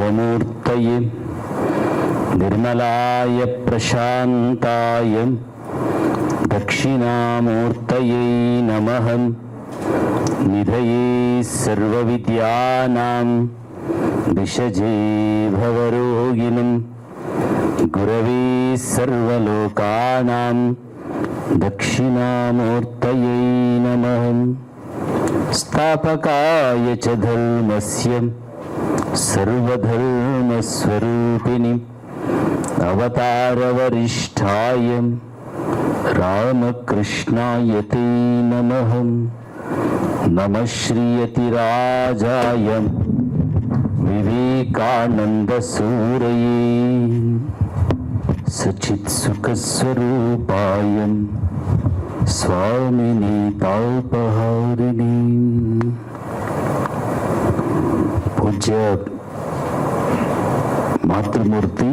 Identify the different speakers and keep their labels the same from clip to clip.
Speaker 1: शिवमूर्तये निर्मलाय प्रशान्ताय दक्षिणामूर्तये नमः। निधये सर्वविद्यानां विषजे भवरोगिणं गुरवे सर्वलोकानां दक्षिणामूर्तये नमः। स्थापकाय च धर्मस्य सर्वधर्मस्वरूपिणि अवतारवरिष्ठाय रामकृष्णाय ते नमः। नमः श्रीयतिराजाय विवेकानन्दसूरये सच्चित्सुखस्वरूपाय स्वामिने तापहारिणे। पूज्य మాతృమూర్తి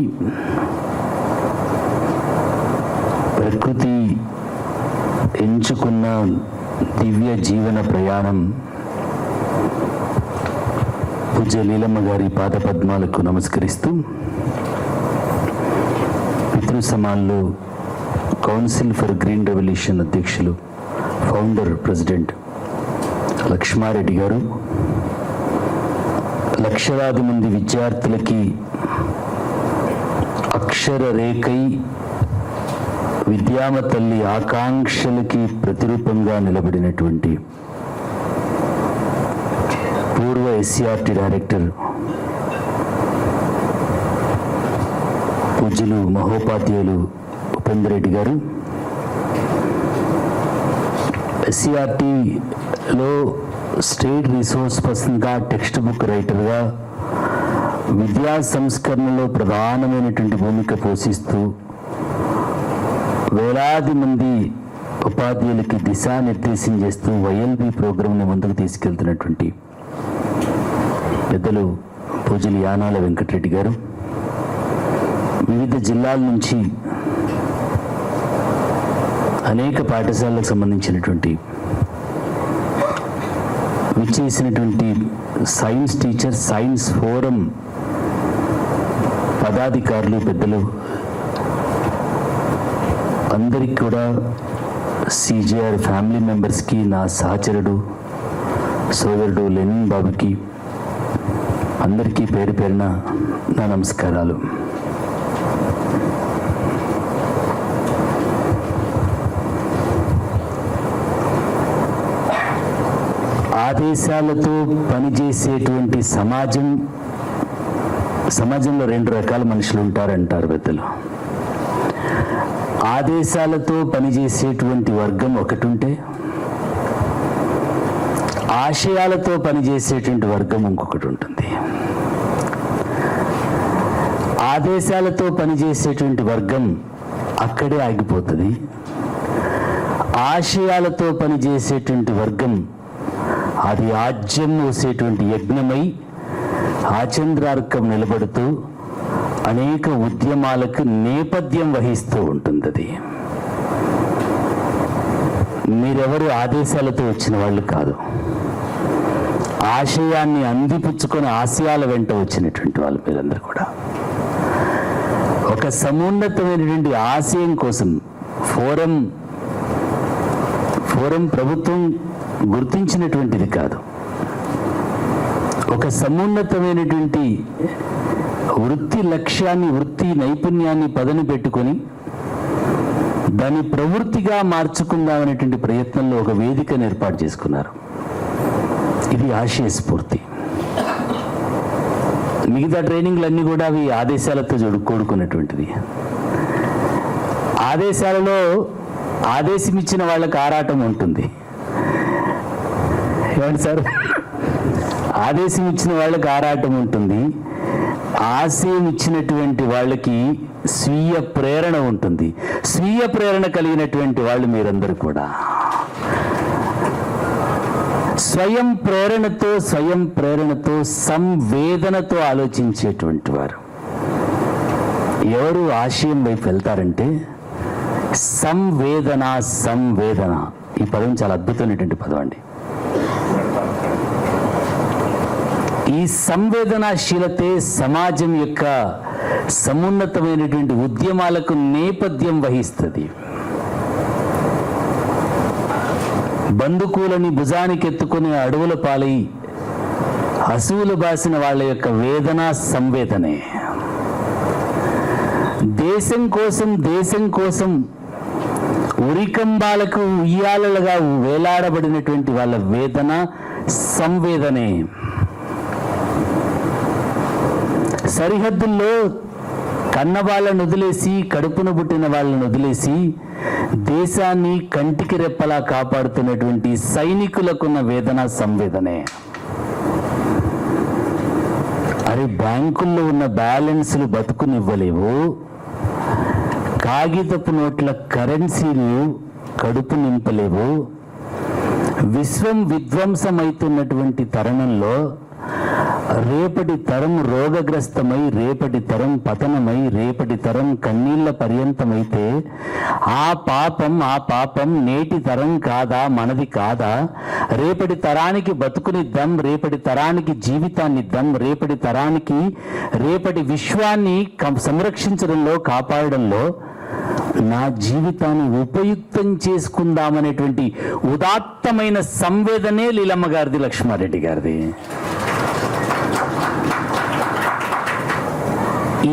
Speaker 1: ప్రకృతి ఎంచుకున్న దివ్య జీవన ప్రయాణం పూజ్య లీలమ్మ గారి పాదపద్మాలకు నమస్కరిస్తూ పితృ సమాన్లు కౌన్సిల్ ఫర్ గ్రీన్ రెవల్యూషన్ అధ్యక్షులు ఫౌండర్ ప్రెసిడెంట్ లక్ష్మారెడ్డి గారు, లక్షలాది మంది విద్యార్థులకి అక్షర రేఖై విద్యామ తల్లి ఆకాంక్షలకి ప్రతిరూపంగా నిలబడినటువంటి పూర్వ ఎస్సీఆర్టీ డైరెక్టర్ పూజ్యులు మహోపాధ్యాయులు ఉపేందర్ రెడ్డి గారు, ఎస్సీఆర్టీలో స్టేట్ రిసోర్స్ పర్సన్గా, టెక్స్ట్ బుక్ రైటర్గా విద్యా సంస్కరణలో ప్రధానమైనటువంటి భూమిక పోషిస్తూ వేలాది మంది ఉపాధ్యాయులకి దిశానిర్దేశం చేస్తూ వైఎల్బి ప్రోగ్రాంని ముందుకు తీసుకెళ్తున్నటువంటి పెద్దలు పూజలు యానాల వెంకటరెడ్డి గారు, వివిధ జిల్లాల నుంచి అనేక పాఠశాలకు సంబంధించినటువంటి విచ్చేసినటువంటి సైన్స్ టీచర్, సైన్స్ ఫోరం పదాధికారులు, పెద్దలు అందరికీ కూడా, సిజిఆర్ ఫ్యామిలీ మెంబర్స్కి, నా సహచరుడు సోదరుడు లెనిన్ బాబుకి అందరికీ పేరు పేరున నా నమస్కారాలు. ఆదేశాలతో పనిచేసేటువంటి సమాజంలో రెండు రకాల మనుషులు ఉంటారంటారు పెద్దలు. ఆదేశాలతో పనిచేసేటువంటి వర్గం ఒకటి ఉంటే, ఆశయాలతో పనిచేసేటువంటి వర్గం ఇంకొకటి ఉంటుంది. ఆదేశాలతో పనిచేసేటువంటి వర్గం అక్కడే ఆగిపోతుంది. ఆశయాలతో పనిచేసేటువంటి వర్గం అది ఆజ్యం మోసేటువంటి యజ్ఞమై ఆచంద్రార్కం నిలబడుతూ అనేక ఉద్యమాలకు నేపథ్యం వహిస్తూ ఉంటుంది. అది మీరెవరు ఆదేశాలతో వచ్చిన వాళ్ళు కాదు, ఆశయాన్ని అందిపుచ్చుకొని ఆశయాల వెంట వచ్చినటువంటి వాళ్ళు మీరందరూ కూడా. ఒక సమున్నతమైనటువంటి ఆశయం కోసం ఫోరం ప్రభుత్వం గుర్తించినటువంటిది కాదు. ఒక సమున్నతమైనటువంటి వృత్తి లక్ష్యాన్ని, వృత్తి నైపుణ్యాన్ని పదను పెట్టుకొని దాన్ని ప్రవృత్తిగా మార్చుకుందామనేటువంటి ప్రయత్నంలో ఒక వేదికను ఏర్పాటు చేసుకున్నారు. ఇది ఆశయ స్ఫూర్తి. మిగతా ట్రైనింగ్లన్నీ కూడా అవి ఆదేశాలతో కూడుకున్నటువంటిది. ఆదేశాలలో ఆదేశం ఇచ్చిన వాళ్ళకి ఆరాటం ఉంటుంది. ఏమండి సార్, ఆదేశం ఇచ్చిన వాళ్ళకి ఆరాటం ఉంటుంది. ఆశయం ఇచ్చినటువంటి వాళ్ళకి స్వీయ ప్రేరణ ఉంటుంది. స్వీయ ప్రేరణ కలిగినటువంటి వాళ్ళు మీరందరూ కూడా స్వయం ప్రేరణతో సంవేదనతో ఆలోచించేటువంటి వారు. ఎవరు ఆశయం వైపు వెళ్తారంటే సంవేదన ఈ పదం చాలా అద్భుతమైనటువంటి పదం అండి. ఈ సంవేదనాశీలతే సమాజం యొక్క సమున్నతమైనటువంటి ఉద్యమాలకు నేపథ్యం వహిస్తుంది. బందుకూలని భుజానికి ఎత్తుకుని అడవుల పాలై హసువులు బాసిన వాళ్ళ యొక్క వేదన సంవేదనే. దేశం కోసం ఉరికంబాలకు ఉయ్యాలలుగా వేలాడబడినటువంటి వాళ్ళ వేదన సంవేదనే. సరిహద్దుల్లో కన్న వాళ్ళను వదిలేసి, కడుపున పుట్టిన వాళ్ళను వదిలేసి దేశాన్ని కంటికి రెప్పలా కాపాడుతున్నటువంటి సైనికులకున్న వేదన సంవేదనే. అరే, బ్యాంకుల్లో ఉన్న బ్యాలెన్స్లు బతుకునివ్వలేవు, కాగితపు నోట్ల కరెన్సీలు కడుపు నింపలేవు. విశ్వం విధ్వంసమైతున్నటువంటి తరుణంలో రేపటి తరం రోగగ్రస్తమై, రేపటి తరం పతనమై, రేపటి తరం కన్నీళ్ల పర్యంతమైతే ఆ పాపం నేటి తరం కాదా, మనది కాదా? రేపటి తరానికి బతుకునిద్దాం, రేపటి తరానికి జీవితాన్నిద్దాం, రేపటి తరానికి రేపటి విశ్వాన్ని సంరక్షించడంలో, కాపాడడంలో నా జీవితాన్ని ఉపయుక్తం చేసుకుందామనేటువంటి ఉదాత్తమైన సంవేదనే లీలమ్మ గారిది, లక్ష్మారెడ్డి గారిది.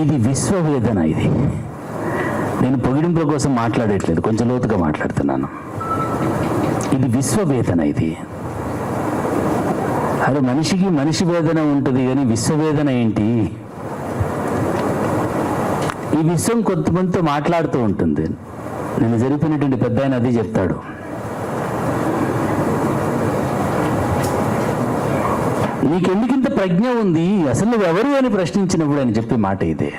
Speaker 1: ఇది విశ్వవేదన. ఇది నేను పొగిడింపుల కోసం మాట్లాడట్లేదు, కొంచెం లోతుగా మాట్లాడుతున్నాను. ఇది విశ్వవేదన. ఇది అరే, మనిషికి మనిషి వేదన ఉంటుంది కానీ విశ్వవేదన ఏంటి? ఈ విశ్వం కొంతమందితో మాట్లాడుతూ ఉంటుంది. నేను జరిపినటువంటి పెద్ద ఆయన అది చెప్తాడు. నీకెందుకింత ప్రజ్ఞ ఉంది, అసలు నువ్వెవరు అని ప్రశ్నించినప్పుడు అని చెప్పే మాట ఇదే.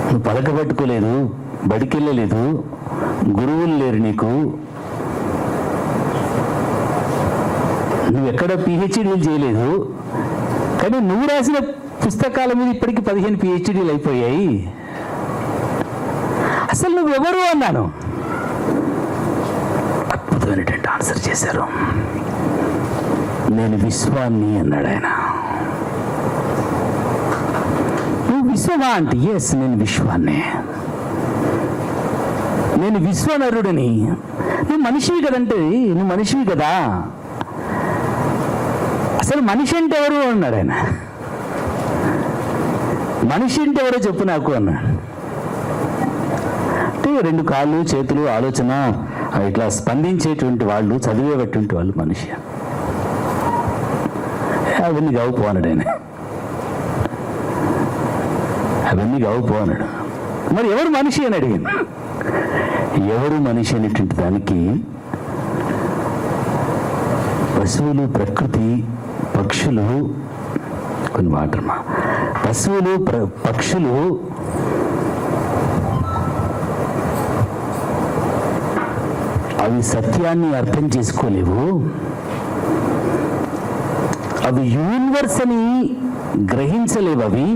Speaker 1: నువ్వు పలకబట్టుకోలేదు, బడికెళ్ళలేదు, గురువులు లేరు నీకు, నువ్వెక్కడ పిహెచ్డీలు చేయలేదు, కానీ నువ్వు రాసిన పుస్తకాల మీద ఇప్పటికీ 15 పిహెచ్డీలు అయిపోయాయి. అసలు నువ్వెవరు అన్నాను. అద్భుతమైనటువంటి ఆన్సర్ చేశారు. నేను విశ్వాన్ని అన్నాడు ఆయన. నువ్వు విశ్వమా అంటే ఎస్, నేను విశ్వాన్నే, నేను విశ్వనరుడిని. నువ్వు మనిషివి కదంటే, నువ్వు మనిషివి కదా, అసలు మనిషి అంటే ఎవరు అన్నాడు ఆయన. మనిషి అంటే ఎవరో చెప్పు నాకు అన్నాడు. అంటే 2 కాళ్ళు, చేతులు, ఆలోచన ఇట్లా స్పందించేటువంటి వాళ్ళు, చదివేటువంటి వాళ్ళు మనిషి. అవన్నీ గౌపోన్నాడు ఆయన, అవన్నీ గౌపోన్నాడు. మరి ఎవరు మనిషి అని అడిగింది. ఎవరు మనిషి అనేటువంటి దానికి పశువులు, ప్రకృతి, పక్షులు, కొన్ని మాటమ్మా, పశువులు, పక్షులు అవి సత్యాన్ని అర్థం చేసుకోలేవు, అవి యూనివర్స్ అని గ్రహించలేవు. అవి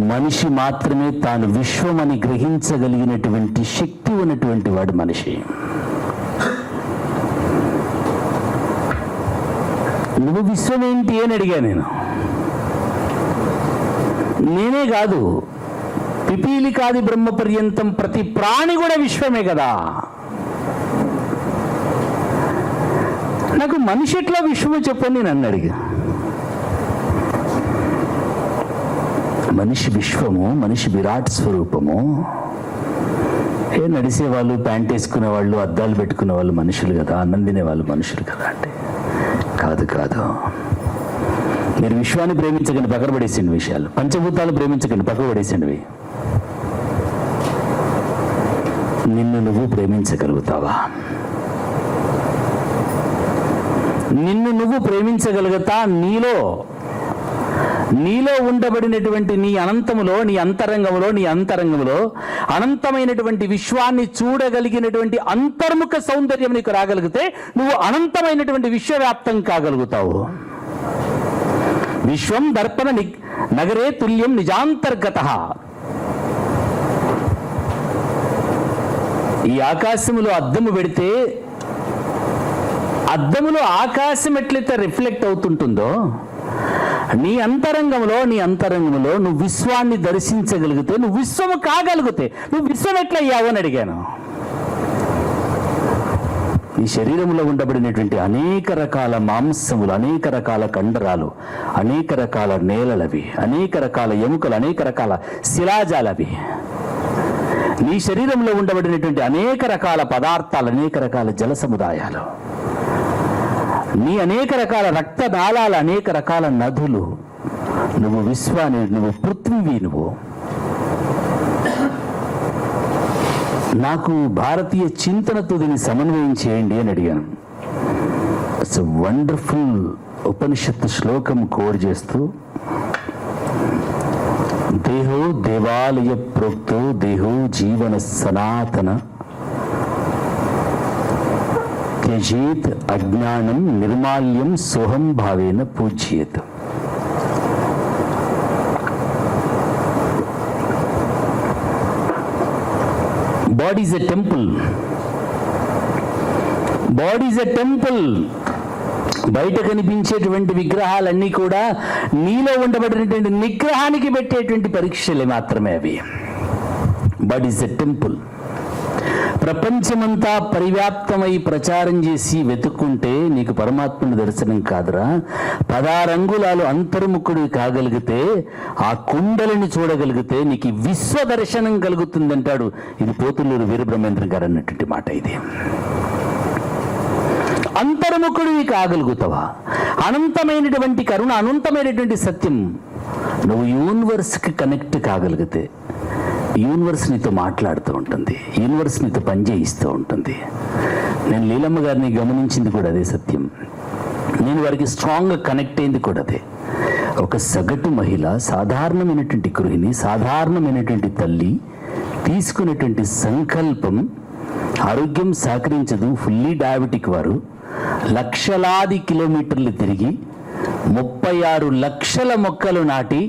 Speaker 1: మనిషి మాత్రమే తాను విశ్వం అని గ్రహించగలిగినటువంటి శక్తి ఉన్నటువంటి వాడు మనిషి. నువ్వు విశ్వం ఏంటి అని అడిగా నేను. నేనే కాదు, పిపీలికాది బ్రహ్మ పర్యంతం ప్రతి ప్రాణి కూడా విశ్వమే కదా. నాకు మనిషి ఎట్లా విశ్వమో చెప్పని నన్ను అడిగా. మనిషి విశ్వము, మనిషి విరాట్ స్వరూపము. నడిసే వాళ్ళు, ప్యాంట్ వేసుకునే వాళ్ళు, అద్దాలు పెట్టుకునే వాళ్ళు మనుషులు కదా, అన్నం తినే వాళ్ళు మనుషులు కదా అంటే కాదు కాదు. మీరు విశ్వాన్ని ప్రేమించకండి, పక్కన పడేసిండి విషయాలు. పంచభూతాలు ప్రేమించకండి, పక్కన పడేసిండివి. నిన్ను నువ్వు ప్రేమించగలుగుతావా? నిన్ను నువ్వు ప్రేమించగలుగుతా? నీలో ఉండబడినటువంటి నీ అనంతములో, నీ అంతరంగంలో అనంతమైనటువంటి విశ్వాన్ని చూడగలిగినటువంటి అంతర్ముఖ సౌందర్యం నీకు రాగలిగితే నువ్వు అనంతమైనటువంటి విశ్వవ్యాప్తం కాగలుగుతావు. విశ్వం దర్పణ నగరే తుల్యం నిజాంతర్గత. ఈ ఆకాశములో అద్దము పెడితే అద్దములో ఆకాశం ఎట్లయితే రిఫ్లెక్ట్ అవుతుంటుందో నీ అంతరంగంలో నువ్వు విశ్వాన్ని దర్శించగలిగితే నువ్వు విశ్వము కాగలిగితే నువ్వు విశ్వం ఎట్లా అయ్యావు అని అడిగాను. ఈ శరీరంలో ఉండబడినటువంటి అనేక రకాల మాంసములు, అనేక రకాల కండరాలు, అనేక రకాల నేలలవి, అనేక రకాల ఎముకలు, అనేక రకాల శిలాజాలవి, నీ శరీరంలో ఉండబడినటువంటి అనేక రకాల పదార్థాలు, అనేక రకాల జల సముదాయాలు, నీ అనేక రకాల రక్తనాళాలు, అనేక రకాల నదులు, నువ్వు విశ్వాన్ని, నువ్వు పృథ్వీ, నువ్వు నాకు భారతీయ చింతనతో దీన్ని సమన్వయం చేయండి అని అడిగాను. ఇట్స్ వండర్ఫుల్ ఉపనిషత్తు శ్లోకం కోడ్ చేస్తూ, దేహో దేవాలయ ప్రోక్తో దేహో జీవన సనాతన త్యజేత్ అజ్ఞానం నిర్మాల్యం సోహం భావేన పూజ్యేత్. Body is a temple. Body is a temple. బయట కనిపించేటువంటి విగ్రహాలన్నీ కూడా నీలో ఉండబడినటువంటి నిగ్రహానికి పెట్టేటువంటి పరీక్షలే మాత్రమే అవి. Body is a temple. ప్రపంచమంతా పరివ్యాప్తమై ప్రచారం చేసి వెతుక్కుంటే నీకు పరమాత్మని దర్శనం కాదురా. 16 అంగుళాలు అంతర్ముఖుడు కాగలిగితే, ఆ కుండలిని చూడగలిగితే నీకు విశ్వ దర్శనం కలుగుతుందంటాడు. ఇది పోతులూరు వీరబ్రహ్మేంద్ర గారు అన్నటువంటి మాట. ఇది అంతర్ముఖుడివి కాగలుగుతావా? అనంతమైనటువంటి కరుణ, అనంతమైనటువంటి సత్యం, నువ్వు యూనివర్స్కి కనెక్ట్ కాగలిగితే యూనివర్స్ నీతో మాట్లాడుతూ ఉంటుంది, యూనివర్స్ నీతో పనిచేయిస్తూ ఉంటుంది. నేను లీలమ్మ గారిని గమనించింది కూడా అదే సత్యం. నేను వారికి స్ట్రాంగ్గా కనెక్ట్ అయింది కూడా అదే. ఒక సగటు మహిళ, సాధారణమైనటువంటి గృహిణి, సాధారణమైనటువంటి తల్లి తీసుకునేటువంటి సంకల్పం, ఆరోగ్యం సహకరించదు, ఫుల్లీ డయాబెటిక్ వారు లక్షలాది కిలోమీటర్లు తిరిగి 36 లక్షల మొక్కలు నాటి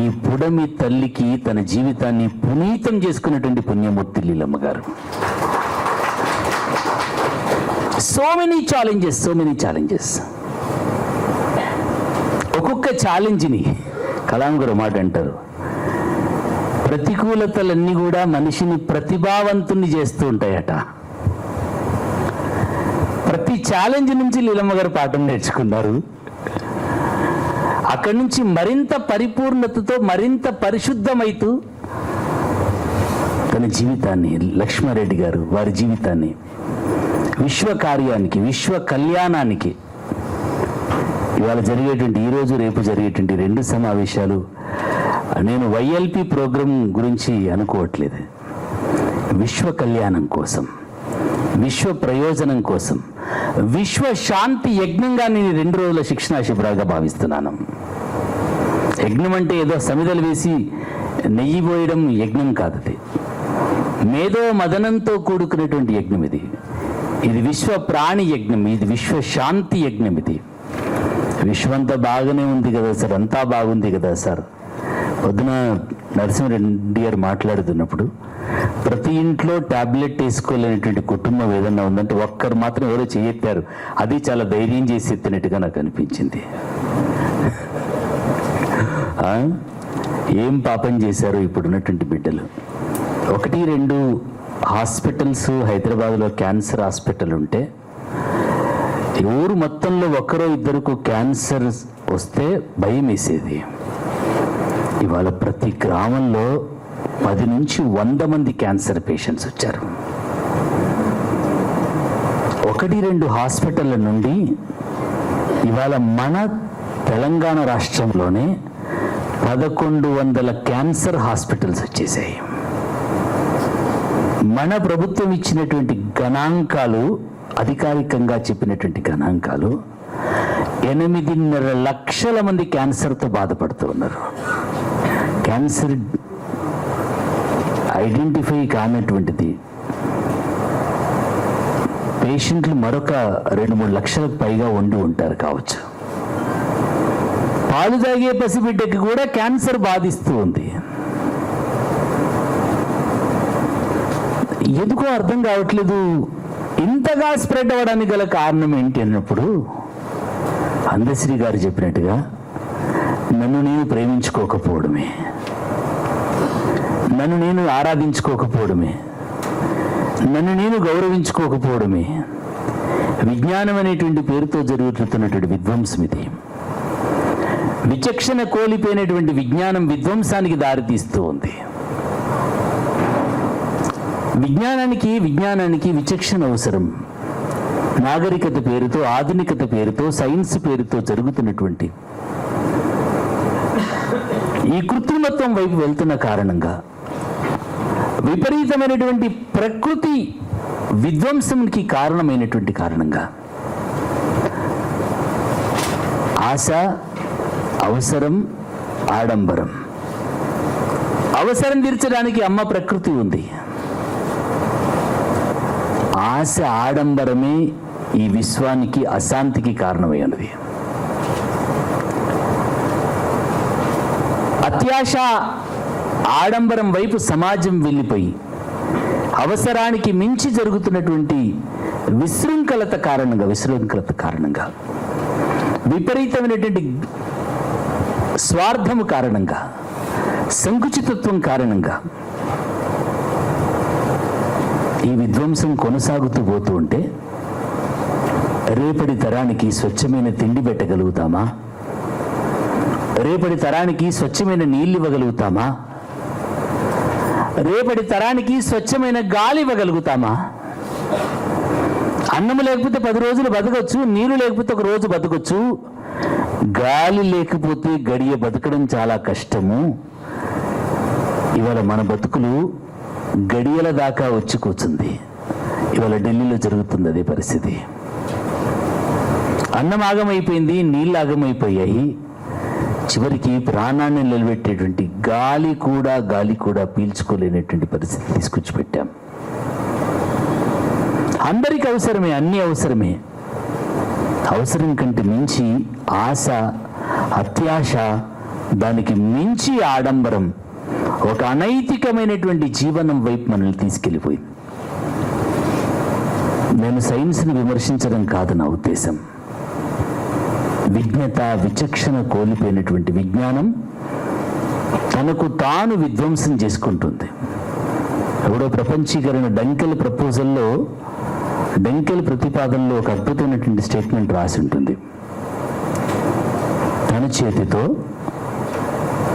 Speaker 1: ఈ పుడమి తల్లికి తన జీవితాన్ని పునీతం చేసుకున్నటువంటి పుణ్యమూర్తి లీలమ్మ గారు. So many challenges. ఒక్కొక్క ఛాలెంజ్ని కలాం గారు మాట అంటారు, ప్రతికూలతలన్నీ కూడా మనిషిని ప్రతిభావంతుని చేస్తూ ఉంటాయట. ప్రతి ఛాలెంజ్ నుంచి లీలమ్మ గారు పాఠం నేర్చుకున్నారు. అక్కడి నుంచి మరింత పరిపూర్ణతతో, మరింత పరిశుద్ధమైతూ తన జీవితాన్ని, లక్ష్మారెడ్డి గారు వారి జీవితాన్ని విశ్వ కార్యానికి, విశ్వ కళ్యాణానికి, ఇవాళ జరిగేటువంటి, ఈరోజు రేపు జరిగేటువంటి 2 సమావేశాలు నేను వైఎల్పి ప్రోగ్రాం గురించి అనుకోవట్లేదు. విశ్వ కళ్యాణం కోసం, విశ్వ ప్రయోజనం కోసం, విశ్వ శాంతి యజ్ఞంగా నేను 2 రోజుల శిక్షణా శిబిరాలుగా భావిస్తున్నాను. యజ్ఞం అంటే ఏదో సమిదలు వేసి నెయ్యి పోయడం యజ్ఞం కాదు. అది మేధో మదనంతో కూడుకున్నటువంటి యజ్ఞం. ఇది విశ్వ ప్రాణి యజ్ఞం, ఇది విశ్వ శాంతి యజ్ఞం. ఇది విశ్వంతా బాగానే ఉంది కదా సార్, అంతా బాగుంది కదా సార్. పొద్దున నరసింహారెడ్డి గారు మాట్లాడుతున్నప్పుడు, ప్రతి ఇంట్లో టాబ్లెట్ వేసుకోలేనటువంటి కుటుంబం ఏదన్నా ఉందంటే ఒక్కరు మాత్రం ఎవరో చేయెత్తారు. అది చాలా ధైర్యం చేసి ఎత్తినట్టుగా నాకు అనిపించింది. ఏం పాపం చేశారు ఇప్పుడున్నటువంటి బిడ్డలు. 1-2 హాస్పిటల్స్ హైదరాబాద్లో క్యాన్సర్ హాస్పిటల్ ఉంటే, ఊరు మొత్తంలో 1-2 క్యాన్సర్ వస్తే భయం వేసేది. ఇవాళ ప్రతి గ్రామంలో 10 నుంచి 100 మంది క్యాన్సర్ పేషెంట్స్ వచ్చారు. 1-2 హాస్పిటళ్ళ నుండి ఇవాళ మన తెలంగాణ రాష్ట్రంలోనే 1100 క్యాన్సర్ హాస్పిటల్స్ వచ్చేసాయి. మన ప్రభుత్వం ఇచ్చినటువంటి గణాంకాలు, అధికారికంగా చెప్పినటువంటి గణాంకాలు, 8.5 లక్షల మంది క్యాన్సర్తో బాధపడుతూ ఉన్నారు. క్యాన్సర్ ఐడెంటిఫై కానటువంటిది పేషెంట్లు మరొక 2-3 లక్షలకు పైగా ఉండి ఉంటారు కావచ్చు. పాలు తాగే పసిబిడ్డకి కూడా క్యాన్సర్ బాధిస్తూ ఉంది. ఎందుకో అర్థం కావట్లేదు. ఇంతగా స్ప్రెడ్ అవ్వడానికి గల కారణం ఏంటి అన్నప్పుడు అందశ్రీ గారు చెప్పినట్టుగా నన్ను నేను ప్రేమించుకోకపోవడమే, నన్ను నేను ఆరాధించుకోకపోవడమే, నన్ను నేను గౌరవించుకోకపోవడమే విజ్ఞానం అనేటువంటి పేరుతో జరుగుతున్నటువంటి విధ్వంసం ఇది. విచక్షణ కోల్పోయినటువంటి విజ్ఞానం విధ్వంసానికి దారితీస్తూ ఉంది. విజ్ఞానానికి విచక్షణ అవసరం. నాగరికత పేరుతో, ఆధునికత పేరుతో, సైన్స్ పేరుతో జరుగుతున్నటువంటి ఈ కృత్రిమత్వం వైపు వెళ్తున్న కారణంగా విపరీతమైనటువంటి ప్రకృతి విధ్వంసానికి కారణమైనటువంటి కారణంగా ఆశ, అవసరం, ఆడంబరం. అవసరం తీర్చడానికి అమ్మ ప్రకృతి ఉంది. ఆశ, ఆడంబరమే ఈ విశ్వానికి అశాంతికి కారణమై ఉన్నది. అత్యాశ, ఆడంబరం వైపు సమాజం వెళ్ళిపోయి అవసరానికి మించి జరుగుతున్నటువంటి విశృంఖలత కారణంగా విపరీతమైనటువంటి స్వార్థము కారణంగా, సంకుచితత్వం కారణంగా ఈ విధ్వంసం కొనసాగుతూ పోతూ ఉంటే రేపటి తరానికి స్వచ్ఛమైన తిండి పెట్టగలుగుతామా? రేపటి తరానికి స్వచ్ఛమైన నీళ్ళు ఇవ్వగలుగుతామా? రేపటి తరానికి స్వచ్ఛమైన గాలి ఇవ్వగలుగుతామా? అన్నము లేకపోతే 10 రోజులు బతకొచ్చు, నీళ్లు లేకపోతే 1 రోజు బతకొచ్చు, గాలి లేకపోతే గడియ బతకడం చాలా కష్టము. ఇవాళ మన బతుకులు గడియల దాకా వచ్చి కూర్చుంది. ఇవాళ ఢిల్లీలో జరుగుతుంది అదే పరిస్థితి. అన్నం ఆగమైపోయింది, నీళ్ళు ఆగమైపోయాయి. చివరికి ప్రాణాన్ని నిలబెట్టేటువంటి గాలి కూడా పీల్చుకోలేనటువంటి పరిస్థితి తీసుకొచ్చి పెట్టాం. అందరికీ అవసరమే, అన్ని అవసరమే. అవసరం కంటే మించి ఆశ, అత్యాశ, దానికి మించి ఆడంబరం ఒక అనైతికమైనటువంటి జీవనం వైపు మనల్ని తీసుకెళ్ళిపోయింది. నేను సైన్స్ని విమర్శించడం కాదు నా ఉద్దేశం. విజ్ఞత, విచక్షణ కోల్పోయినటువంటి విజ్ఞానం తనకు తాను విధ్వంసం చేసుకుంటుంది. ఎవడో ప్రపంచీకరణ డంకెల్ ప్రతిపాదనలో ఒక అద్భుతమైనటువంటి స్టేట్మెంట్ రాసి ఉంటుంది. తన చేతితో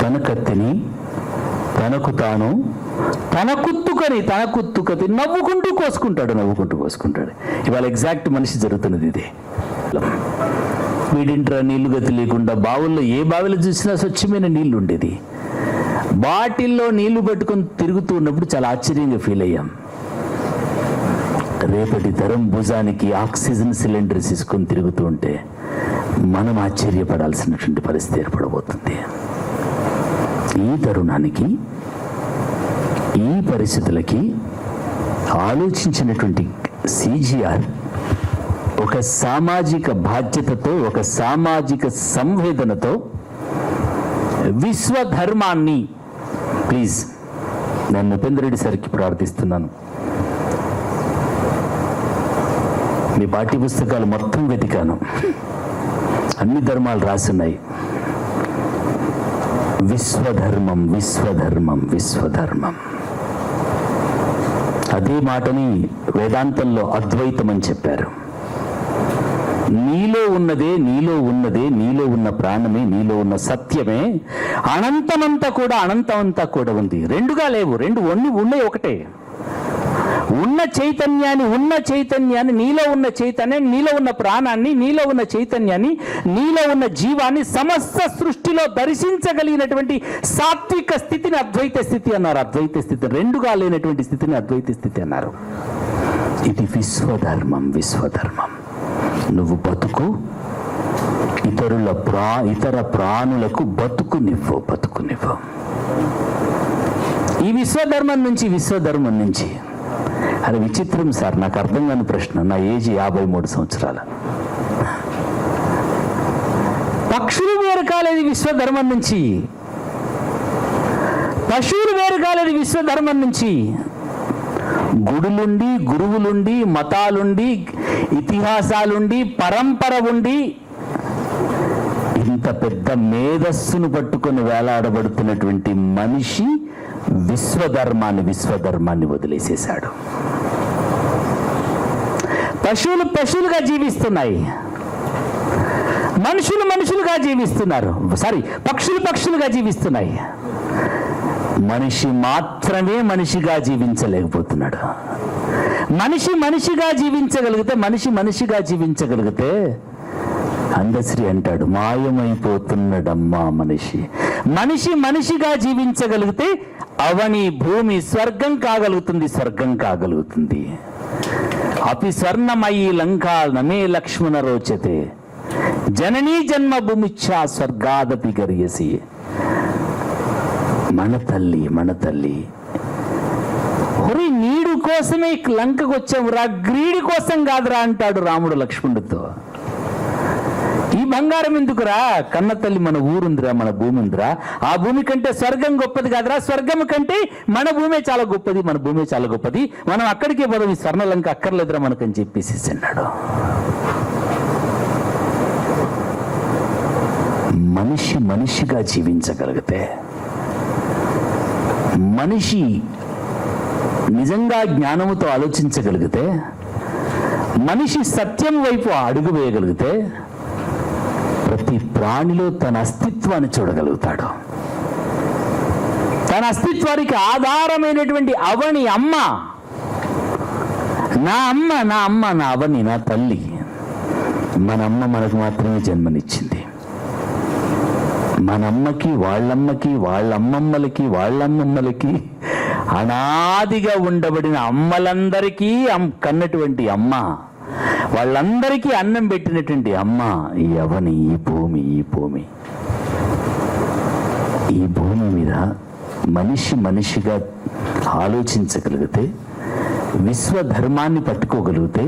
Speaker 1: తన కత్తిని తనకు తాను తన కుత్తుకని నవ్వుకుంటూ కోసుకుంటాడు. ఇవాళ ఎగ్జాక్ట్ మనిషి జరుగుతున్నది ఇదే. వీడింట్రా నీళ్లు గతి లేకుండా బావుల్లో, ఏ బావిలో చూసినా స్వచ్ఛమైన నీళ్లు ఉండేది. బాటిల్లో నీళ్లు పెట్టుకొని తిరుగుతూ ఉన్నప్పుడు చాలా ఆశ్చర్యంగా ఫీల్ అయ్యాం. రేపటి తరం భుజానికి ఆక్సిజన్ సిలిండర్స్ తీసుకొని తిరుగుతూ ఉంటే మనం ఆశ్చర్యపడాల్సినటువంటి పరిస్థితి ఏర్పడబోతుంది. ఈ తరుణానికి, ఈ పరిస్థితులకి ఆలోచించినటువంటి CGR ఒక సామాజిక బాధ్యతతో, ఒక సామాజిక సంవేదనతో విశ్వధర్మాన్ని, ప్లీజ్ నేను ఉపేంద్ర రెడ్డి సార్కి ప్రార్థిస్తున్నాను, మీ పాఠ్య పుస్తకాలు మొత్తం వెతికాను, అన్ని ధర్మాలు రాసున్నాయి. విశ్వధర్మం. అదే మాటని వేదాంతంలో అద్వైతం అని చెప్పారు. నీలో ఉన్నదే, నీలో ఉన్న ప్రాణమే, నీలో ఉన్న సత్యమే అనంతమంతా కూడా ఉంది. రెండుగా లేవు, రెండు ఉన్నాయి ఒకటే. ఉన్న చైతన్యాన్ని, నీలో ఉన్న చైతన్యాన్ని, నీలో ఉన్న ప్రాణాన్ని, నీలో ఉన్న చైతన్యాన్ని, నీలో ఉన్న జీవాన్ని సమస్త సృష్టిలో దర్శించగలిగినటువంటి సాత్విక స్థితిని అద్వైత స్థితి అన్నారు. అద్వైత స్థితి, రెండుగా లేనటువంటి స్థితిని అద్వైత స్థితి అన్నారు. ఇది విశ్వధర్మం. నువ్వు బతుకు, ఇతర ప్రాణులకు బతుకునివ్వు. ఈ విశ్వధర్మం నుంచి అది విచిత్రం సార్, నాకు అర్థం కాని ప్రశ్న. నా ఏజ్ 53 సంవత్సరాలు. పక్షులు వేరు కాలేదు విశ్వధర్మం నుంచి, పశువులు వేరు కాలేదు విశ్వధర్మం నుంచి, గుడులుండి, గురువులుండి, మతాలుండి, ఇతిహాసాలుండి, పరంపర ఉండి ఇంత పెద్ద మేధస్సును పట్టుకొని వేలాడబడుతున్నటువంటి మనిషి విశ్వధర్మాన్ని వదిలేసేశాడు. పశువులుగా జీవిస్తున్నాయి, మనుషులుగా జీవిస్తున్నారు. పక్షులుగా జీవిస్తున్నాయి. మనిషి మాత్రమే మనిషిగా జీవించలేకపోతున్నాడు. మనిషిగా జీవించగలిగితే అందశ్రీ అంటాడు, మాయమైపోతున్నాడమ్మా మనిషి. మనిషిగా జీవించగలిగితే అవని భూమి స్వర్గం కాగలుగుతుంది. అపి స్వర్ణమయీ లంకా నమే లక్ష్మణ రోచతే జననీ జన్మభూమిచ్చా స్వర్గాదపి గర్యసి. మన తల్లి నీడు కోసమే లంకకు వచ్చావురా, గ్రీడి కోసం కాదురా అంటాడు రాముడు లక్ష్మణుడితో. ఈ బంగారం ఎందుకురా, కన్న తల్లి మన ఊరుందిరా, మన భూమి ఉందిరా, ఆ భూమి కంటే స్వర్గం గొప్పది కాదురా, స్వర్గం కంటే మన భూమే చాలా గొప్పది, మనం అక్కడికే పోదాం, ఈ స్వర్ణలంక అక్కర్లేదురా మనకని చెప్పేసి అన్నాడు. మనిషిగా జీవించగలిగితే, మనిషి నిజంగా జ్ఞానముతో ఆలోచించగలిగితే, మనిషి సత్యం వైపు అడుగు వేయగలిగితే ప్రతి ప్రాణిలో తన అస్తిత్వాన్ని చూడగలుగుతాడు. తన అస్తిత్వానికి ఆధారమైనటువంటి అవని అమ్మ, నా అవని, నా తల్లి. మన అమ్మ మనకు మాత్రమే జన్మనిచ్చింది. మన అమ్మకి, వాళ్ళమ్మమ్మలకి అనాదిగా ఉండబడిన అమ్మలందరికీ కన్నటువంటి అమ్మ, వాళ్ళందరికీ అన్నం పెట్టినటువంటి అమ్మ ఈ అవని, ఈ భూమి మీద మనిషిగా ఆలోచించగలిగితే, విశ్వధర్మాన్ని పట్టుకోగలిగితే,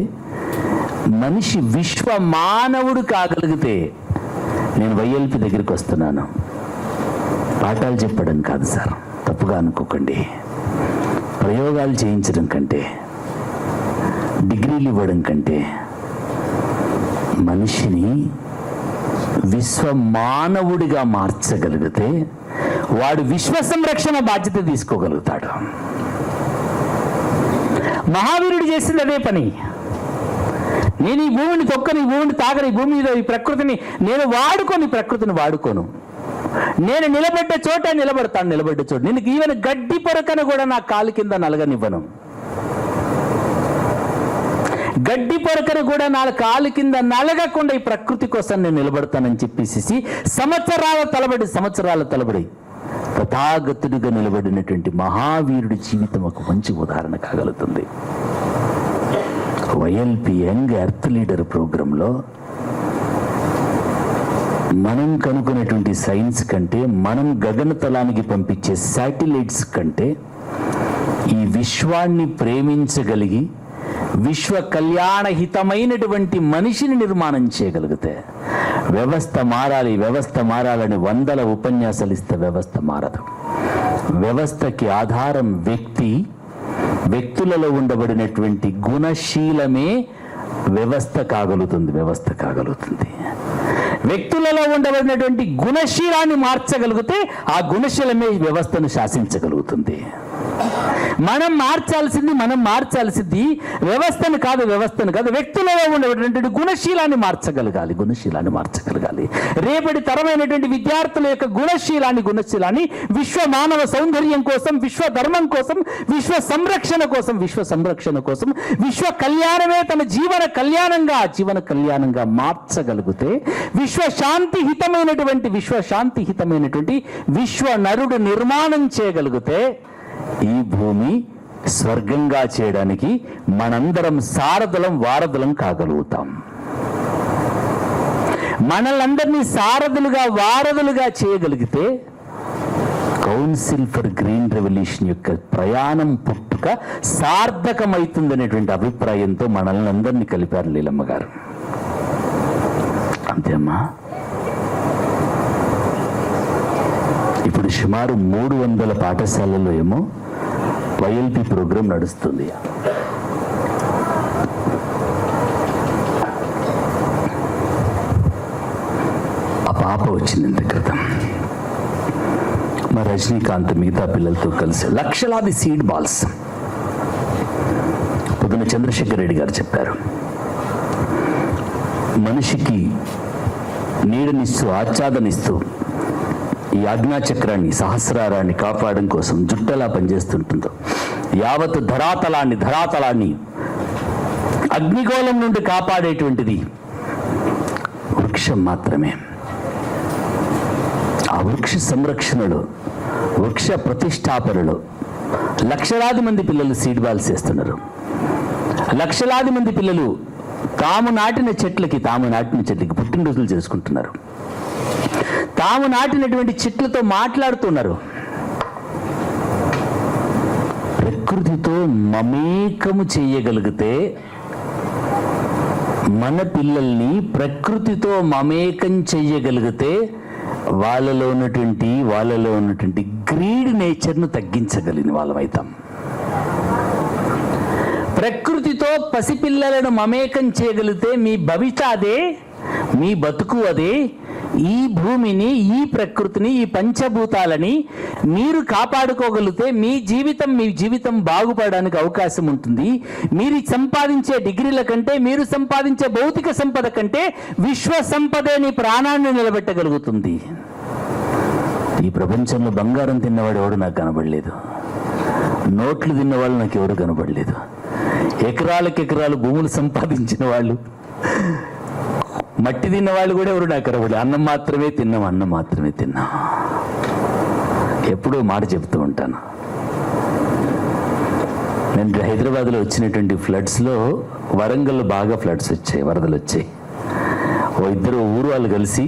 Speaker 1: మనిషి విశ్వ మానవుడు కాగలిగితే. నేను వైఎల్పి దగ్గరికి వస్తున్నాను, పాఠాలు చెప్పడం కాదు సార్, తప్పుగా అనుకోకండి. ప్రయోగాలు చేయించడం కంటే, డిగ్రీలు ఇవ్వడం కంటే మనిషిని విశ్వ మానవుడిగా మార్చగలిగితే వాడు విశ్వ సంరక్షణ బాధ్యత తీసుకోగలుగుతాడు. మహావీరుడు చేసింది అదే పని. నేను ఈ భూమిని తొక్కని, ఈ భూమిని తాగని, ఈ భూమి మీద ఈ ప్రకృతిని నేను వాడుకోను. నేను నిలబడ్డ చోట నిలబడతాను. నేను ఈవెన్ గడ్డి పొరకను కూడా నా కాలు కింద నలగనివ్వను. గడ్డి పొరకను కూడా నా కాలు కింద నలగకుండా ఈ ప్రకృతి కోసం నేను నిలబడతానని చెప్పేసి సంవత్సరాల తలబడి తథాగతుడిగా నిలబడినటువంటి మహావీరుడి జీవితం ఒక మంచి ఉదాహరణ కాగలుగుతుంది. వైఎల్పి యంగ్ ఎర్త్ లీడర్ ప్రోగ్రాంలో మనం కనుక్కున్నటువంటి సైన్స్ కంటే, మనం గగనతలానికి పంపించే శాటిలైట్స్ కంటే ఈ విశ్వాన్ని ప్రేమించగలిగి విశ్వ కళ్యాణహితమైనటువంటి మనిషిని నిర్మాణం చేయగలిగితే వ్యవస్థ మారాలని వందల ఉపన్యాసాలు ఇస్తే వ్యవస్థ మారదు. వ్యవస్థకి ఆధారం వ్యక్తులలో ఉండబడినటువంటి గుణశీలమే వ్యవస్థ కాగలుగుతుంది. వ్యక్తులలో ఉండబడినటువంటి గుణశీలాన్ని మార్చగలిగితే ఆ గుణశీలమే వ్యవస్థను శాసించగలుగుతుంది. మనం మార్చాల్సింది వ్యవస్థను కాదు, వ్యక్తులలో ఉండేటువంటి గుణశీలాన్ని మార్చగలగాలి. రేపటి తరమైనటువంటి విద్యార్థుల యొక్క గుణశీలాన్ని విశ్వ మానవ సౌందర్యం కోసం, విశ్వ ధర్మం కోసం, విశ్వ సంరక్షణ కోసం, విశ్వ కళ్యాణమే తన జీవన కళ్యాణంగా మార్చగలిగితే, విశ్వశాంతిహితమైనటువంటి విశ్వ నరుడు నిర్మాణం చేయగలిగితే ఈ భూమి స్వర్గంగా చేయడానికి మనందరం వారధులం కాగలుగుతాం. మనల్ని వారధులుగా చేయగలిగితే కౌన్సిల్ ఫర్ గ్రీన్ రెవల్యూషన్ యొక్క ప్రయాణం పుట్టుక సార్థకమవుతుందనేటువంటి అభిప్రాయంతో మనల్ని అందరినీ కలిపారు లీలమ్మ గారు. అంతేమ్మా. ఇప్పుడు సుమారు 300 పాఠశాలల్లో ఏమో వైఎల్పి ప్రోగ్రాం నడుస్తుంది. ఆ పాప వచ్చింది ఇంత క్రితం. మా రజనీకాంత్ మిగతా పిల్లలతో కలిసి లక్షలాది సీడ్ బాల్స్. పొద్దున చంద్రశేఖర్ రెడ్డి గారు చెప్పారు, మనిషికి నీడనిస్తూ ఆచ్ఛాదనిస్తూ ఈ ఆజ్ఞాచక్రాన్ని, సహస్రారాన్ని కాపాడడం కోసం జుట్టలా పనిచేస్తుంటుందో, యావత్ ధరాతలాన్ని అగ్నిగోళం నుండి కాపాడేటువంటిది వృక్షం మాత్రమే. ఆ వృక్ష సంరక్షణలో, వృక్ష ప్రతిష్టాపనలో లక్షలాది మంది పిల్లలు సీడ్ బాల్స్ చేస్తున్నారు. లక్షలాది మంది పిల్లలు తాము నాటిన చెట్లకి పుట్టినరోజులు చేసుకుంటున్నారు. తాము నాటినటువంటి చెట్లతో మాట్లాడుతున్నారు. ప్రకృతితో మమేకము చేయగలిగితే, మన పిల్లల్ని ప్రకృతితో మమేకం చేయగలిగితే వాళ్ళలో ఉన్నటువంటి గ్రీడ్ నేచర్ను తగ్గించగలిగిన వాళ్ళమైతాం. ప్రకృతితో పసిపిల్లలను మమేకం చేయగలిగితే మీ భవిత అదే, మీ బతుకు అదే. ఈ భూమిని, ఈ ప్రకృతిని, ఈ పంచభూతాలని మీరు కాపాడుకోగలిగితే మీ జీవితం బాగుపడడానికి అవకాశం ఉంటుంది. మీరు సంపాదించే డిగ్రీల కంటే, మీరు సంపాదించే భౌతిక సంపద కంటే విశ్వ సంపదే నీ ప్రాణాన్ని నిలబెట్టగలుగుతుంది. ఈ ప్రపంచంలో బంగారం తిన్నవాడు ఎవడు నాకు కనబడలేదు. నోట్లు తిన్నవాళ్ళు నాకు ఎవరు కనబడలేదు. ఎకరాలు భూములు సంపాదించిన వాళ్ళు, మట్టి తిన్న వాళ్ళు కూడా ఎవరు నాకు కనబడలేదు. అన్నం మాత్రమే తిన్నాం. ఎప్పుడూ మాట చెప్తూ ఉంటాను. నేను హైదరాబాద్లో వచ్చినటువంటి ఫ్లడ్స్లో, వరంగల్లో బాగా ఫ్లడ్స్ వచ్చాయి, వరదలు వచ్చాయి. ఇద్దరు ఊరు వాళ్ళు కలిసి,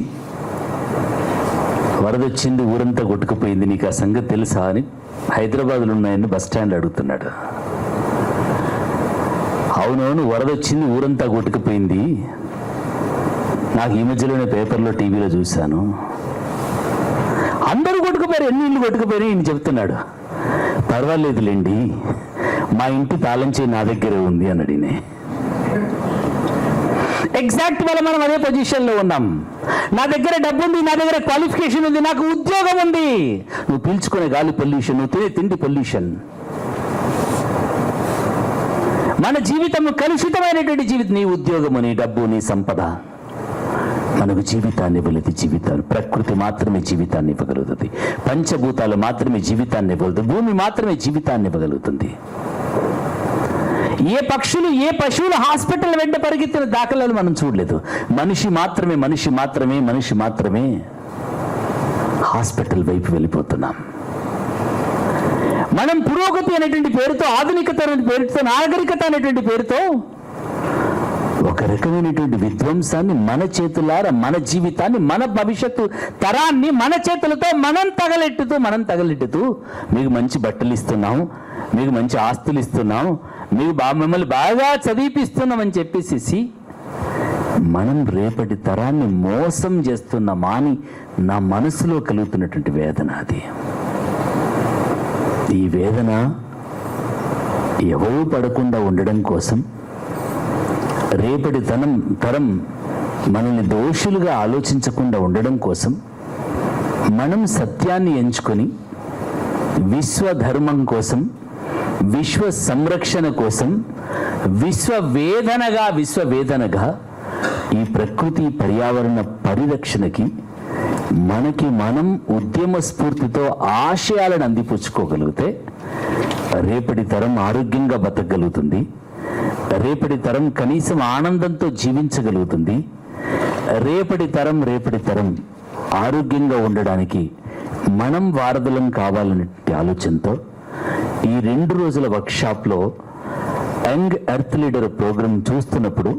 Speaker 1: వరద వచ్చింది, ఊరంతా కొట్టుకుపోయింది, నీకు ఆ సంగతి తెలుసా అని హైదరాబాద్లో ఉన్నాయని బస్ స్టాండ్ అడుగుతున్నాడు. అవునవును, వరద వచ్చింది, ఊరంతా కొట్టుకుపోయింది, నాకు ఈ మధ్యలోనే పేపర్లో, టీవీలో చూశాను. అందరూ కొట్టుకుపోయారు, ఎన్ని ఇల్లు కొట్టుకుపోయారు ఈయన చెప్తున్నాడు. పర్వాలేదులేండి, మా ఇంటి తాళం చేయి నా దగ్గరే ఉంది అన్నాడు ఈయన. ఎగ్జాక్ట్ వల్ల మనం అదే పొజిషన్లో ఉన్నాం. నా దగ్గర డబ్బు ఉంది, నా దగ్గర క్వాలిఫికేషన్ ఉంది, నాకు ఉద్యోగం ఉంది. నువ్వు పీల్చుకునే గాలి పొల్యూషన్, నువ్వు తినే తిండి పొల్యూషన్. మన జీవితం కలుషితమైనటువంటి జీవితం. నీ ఉద్యోగము, నీ డబ్బు, నీ సంపద మనకు జీవితాన్ని ఇవ్వలేదు. ప్రకృతి మాత్రమే జీవితాన్ని ఇవ్వగలుగుతుంది. పంచభూతాలు మాత్రమే జీవితాన్ని ఇవ్వగలుగుతుంది. భూమి మాత్రమే జీవితాన్ని ఇవ్వగలుగుతుంది. ఏ పక్షులు, ఏ పశువులు హాస్పిటల్ వెంట పరిగెత్తిన దాఖలాలు మనం చూడలేదు. మనిషి మాత్రమే హాస్పిటల్ వైపు వెళ్ళిపోతున్నాం. మనం పురోగతి అనేటువంటి పేరుతో, ఆధునికత అనే పేరుతో, నాగరికత అనేటువంటి పేరుతో ఒక రకమైనటువంటి విధ్వంసాన్ని మన చేతులారా, మన జీవితాన్ని, మన భవిష్యత్తు తరాన్ని మన చేతులతో మనం తగలెట్టుతూ మీకు మంచి బట్టలు ఇస్తున్నాం, మీకు మంచి ఆస్తులు ఇస్తున్నాం, మీకు మిమ్మల్ని బాగా చదివిపిస్తున్నామని చెప్పేసి మనం రేపటి తరాన్ని మోసం చేస్తున్నామా అని నా మనసులో కలుగుతున్నటువంటి వేదన అది. ఈ వేదన ఎవరూ పడకుండా ఉండడం కోసం, రేపటి తరం మనల్ని దోషులుగా ఆలోచించకుండా ఉండడం కోసం, మనం సత్యాన్ని ఎంచుకొని విశ్వధర్మం కోసం, విశ్వ సంరక్షణ కోసం, విశ్వవేదనగా ఈ ప్రకృతి పర్యావరణ పరిరక్షణకి మనకి మనం ఉద్యమ స్ఫూర్తితో ఆశయాలను అందిపుచ్చుకోగలిగితే రేపటి తరం ఆరోగ్యంగా బతకగలుగుతుంది. రేపటి తరం కనీసం ఆనందంతో జీవించగలుగుతుంది. రేపటి తరం ఆరోగ్యంగా ఉండడానికి మనం వారధులం కావాలనే ఆలోచనతో ఈ 2 రోజుల వర్క్షాప్లో యంగ్ ఎర్త్ లీడర్ ప్రోగ్రాం చూస్తున్నప్పుడు,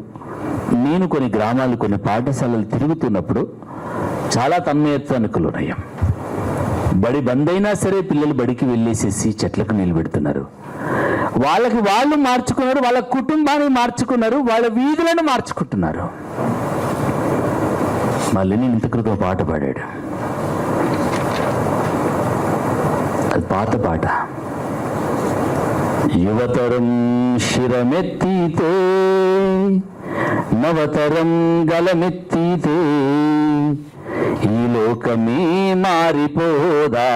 Speaker 1: నేను కొన్ని గ్రామాలు, కొన్ని పాఠశాలలు తిరుగుతున్నప్పుడు చాలా తన్మయత్వానికి లోనయ్యాం. బడి బంద్ అయినా సరే పిల్లలు బడికి వెళ్ళేసేసి చెట్లకు నీళ్ళు పెడుతున్నారు. వాళ్ళకి వాళ్ళు మార్చుకున్నారు, వాళ్ళ కుటుంబాన్ని మార్చుకున్నారు, వాళ్ళ వీధులను మార్చుకుంటున్నారు. మళ్ళీ నేను ఇంత క్రితం పాట పాడాడు, అది పాత పాట. యువతరం శిరమెత్తితే నవతరం గలమెత్తితే ఈ లోకమే మారిపోదా,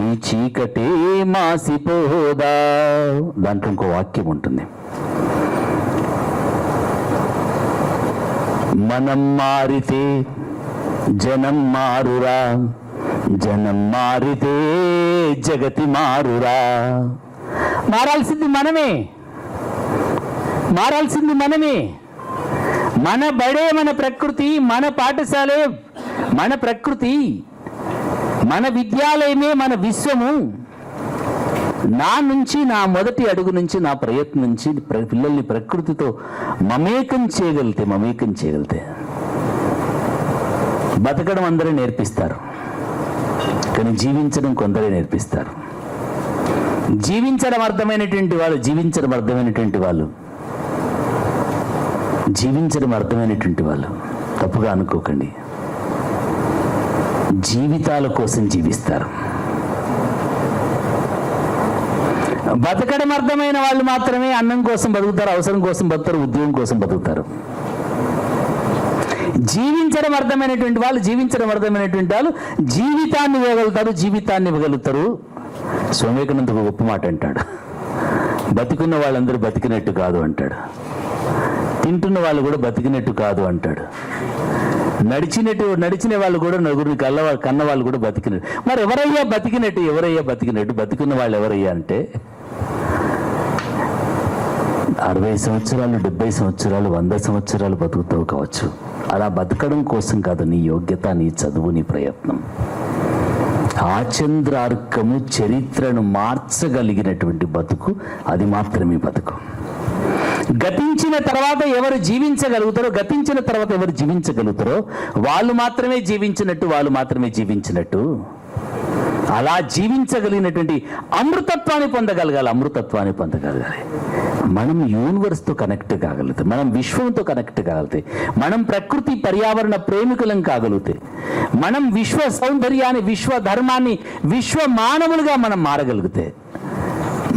Speaker 1: ఈ చీకటే మాసిపోదా. దాంట్లో ఇంకో వాక్యం ఉంటుంది, మనం మారితే జనం మారురా, జనం మారితే జగతి మారురా. మారాల్సింది మనమే, మారాల్సింది మనమే. మన బడే మన ప్రకృతి, మన పాఠశాలే మన ప్రకృతి, మన విద్యాలయమే మన విశ్వము. నా నుంచి, నా మొదటి అడుగు నుంచి, నా ప్రయత్నం నుంచి పిల్లల్ని ప్రకృతితో మమేకం చేయగలిగితే బతకడం అందరూ నేర్పిస్తారు, కానీ జీవించడం కొందరే నేర్పిస్తారు. జీవించడం అర్థమైనటువంటి వాళ్ళు తప్పుగా అనుకోకండి, జీవితాల కోసం జీవిస్తారు. బతకడం అర్థమైన వాళ్ళు మాత్రమే అన్నం కోసం బతుకుతారు, అవసరం కోసం బతుకుతారు, ఉద్యోగం కోసం బతుకుతారు. జీవించడం అర్థమైనటువంటి వాళ్ళు జీవితాన్ని ఇవ్వగలుగుతారు. సోమేకనంద ఒక గొప్ప మాట అంటాడు, బతికున్న వాళ్ళందరూ బతికినట్టు కాదు అంటాడు, తింటున్న వాళ్ళు కూడా బతికినట్టు కాదు అంటాడు, నడిచిన వాళ్ళు కూడా నలుగురిని కన్న వాళ్ళు కూడా బతికినట్టు. మరి ఎవరయ్యా బతికినట్టు? బతికున్న వాళ్ళు ఎవరయ్యా అంటే 60 సంవత్సరాలు, 70 సంవత్సరాలు, 100 సంవత్సరాలు బతుకుతావు కావచ్చు. అలా బతకడం కోసం కాదు నీ యోగ్యత, నీ చదువు, నీ ప్రయత్నం. ఆచంద్రార్కము చరిత్రను మార్చగలిగినటువంటి బతుకు, అది మాత్రమే బతుకు. గతించిన తర్వాత ఎవరు జీవించగలుగుతారో వాళ్ళు మాత్రమే జీవించినట్టు. అలా జీవించగలిగినటువంటి అమృతత్వాన్ని పొందగలగాలి. మనం యూనివర్స్తో కనెక్ట్ కాగలిగితే, మనం విశ్వంతో కనెక్ట్ కాగలిగితే, మనం ప్రకృతి పర్యావరణ ప్రేమికులం కాగలిగితే, మనం విశ్వ సౌందర్యాన్ని, విశ్వ ధర్మాన్ని, విశ్వ మానవులుగా మనం మారగలిగితే,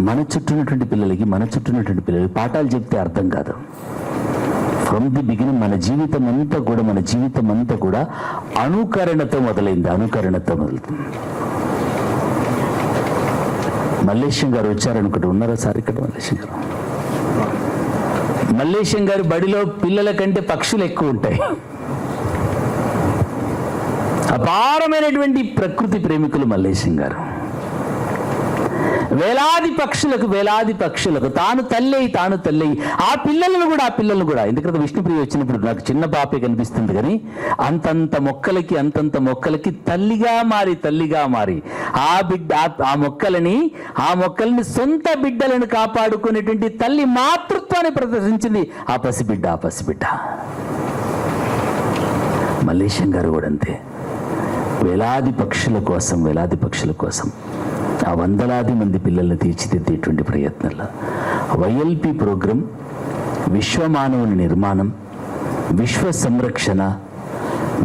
Speaker 1: మన చుట్టూనటువంటి పిల్లలకి పాఠాలు చెప్తే అర్థం కాదు. ఫ్రమ్ ది బిగినింగ్ మన జీవితం అంతా కూడా అనుకరణతో మొదలైంది. మల్లేశం గారు వచ్చారనుకుంటే, ఉన్నారా సార్ ఇక్కడ? మల్లేశం గారి బడిలో పిల్లల కంటే పక్షులు ఎక్కువ ఉంటాయి. అపారమైనటువంటి ప్రకృతి ప్రేమికులు మల్లేశం గారు. వేలాది పక్షులకు తాను తల్లి ఆ పిల్లలను కూడా ఎందుకంటే విష్ణుప్రియ వచ్చినప్పుడు నాకు చిన్న పాపే కనిపిస్తుంది, కానీ అంతంత మొక్కలకి తల్లిగా మారి ఆ మొక్కలని సొంత బిడ్డలను కాపాడుకునేటువంటి తల్లి మాతృత్వాన్ని ప్రదర్శించింది ఆ పసిబిడ్డ. మల్లేశం గారు కూడా అంతే. వేలాది పక్షుల కోసం ఆ వందలాది మంది పిల్లల్ని తీర్చిదిద్దేటువంటి ప్రయత్నంలో వైఎల్పి ప్రోగ్రాం విశ్వమానవుని నిర్మాణం, విశ్వ సంరక్షణ,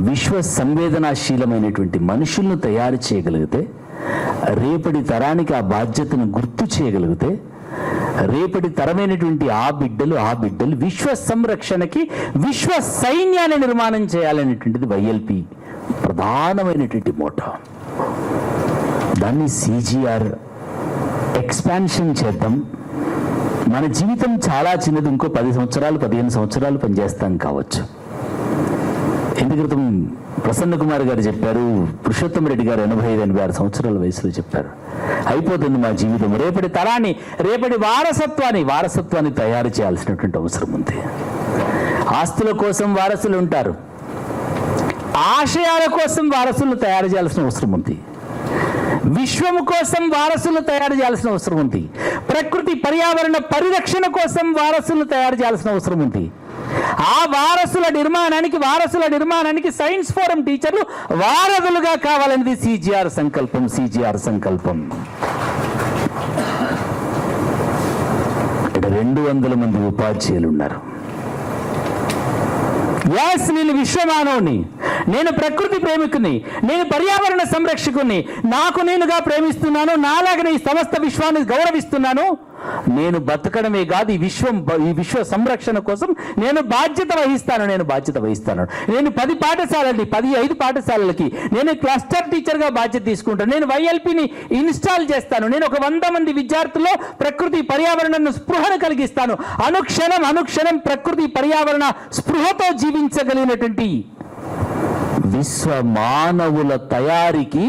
Speaker 1: విశ్వ సంవేదనాశీలమైనటువంటి మనుషులను తయారు చేయగలిగితే, రేపటి తరానికి ఆ బాధ్యతను గుర్తు చేయగలిగితే, రేపటి తరమైనటువంటి ఆ బిడ్డలు విశ్వ సంరక్షణకి విశ్వ సైన్యాన్ని నిర్మాణం చేయాలనేటువంటిది వైఎల్పి ప్రధానమైనటువంటి మోటో. దాన్ని CGR ఎక్స్పాన్షన్ చేద్దాం. మన జీవితం చాలా చిన్నది, ఇంకో 10 సంవత్సరాలు 15 సంవత్సరాలు పనిచేస్తాం కావచ్చు. ఎందుకంటే ప్రసన్న కుమార్ గారు చెప్పారు, పురుషోత్తమ రెడ్డి గారు 85-86 సంవత్సరాల వయసులో చెప్పారు, అయిపోతుంది మా జీవితం. రేపటి తరాన్ని, రేపటి వారసత్వాన్ని తయారు చేయాల్సినటువంటి అవసరం ఉంది. ఆస్తుల కోసం వారసులు ఉంటారు, ఆశయాల కోసం వారసులను తయారు చేయాల్సిన అవసరం ఉంది. విశ్వము కోసం వారసులను తయారు చేయాల్సిన అవసరం ఉంది. ప్రకృతి పర్యావరణ పరిరక్షణ కోసం వారసులను తయారు చేయాల్సిన అవసరం ఉంది. ఆ వారసుల నిర్మాణానికి సైన్స్ ఫోరం టీచర్లు వారధులుగా కావాలనేది CGR సంకల్పం. ఇక్కడ 200 మంది ఉపాధ్యాయులు ఉన్నారు. వీళ్ళు విశ్వమానవుని, నేను ప్రకృతి ప్రేమికుని, నేను పర్యావరణ సంరక్షకుని, నాకు నేనుగా ప్రేమిస్తున్నాను, నాలాగనే ఈ సమస్త విశ్వాన్ని గౌరవిస్తున్నాను. నేను బతకడమే కాదు ఈ విశ్వ సంరక్షణ కోసం నేను బాధ్యత వహిస్తాను. నేను 10 పాఠశాలకి 15 పాఠశాలలకి నేను క్లస్టర్ టీచర్గా బాధ్యత తీసుకుంటాను. నేను YLPని ఇన్స్టాల్ చేస్తాను. నేను ఒక 100 మంది విద్యార్థుల్లో ప్రకృతి పర్యావరణ స్పృహను కలిగిస్తాను. అనుక్షణం ప్రకృతి పర్యావరణ స్పృహతో జీవించగలిగినటువంటి విశ్వ మానవుల తయారీకి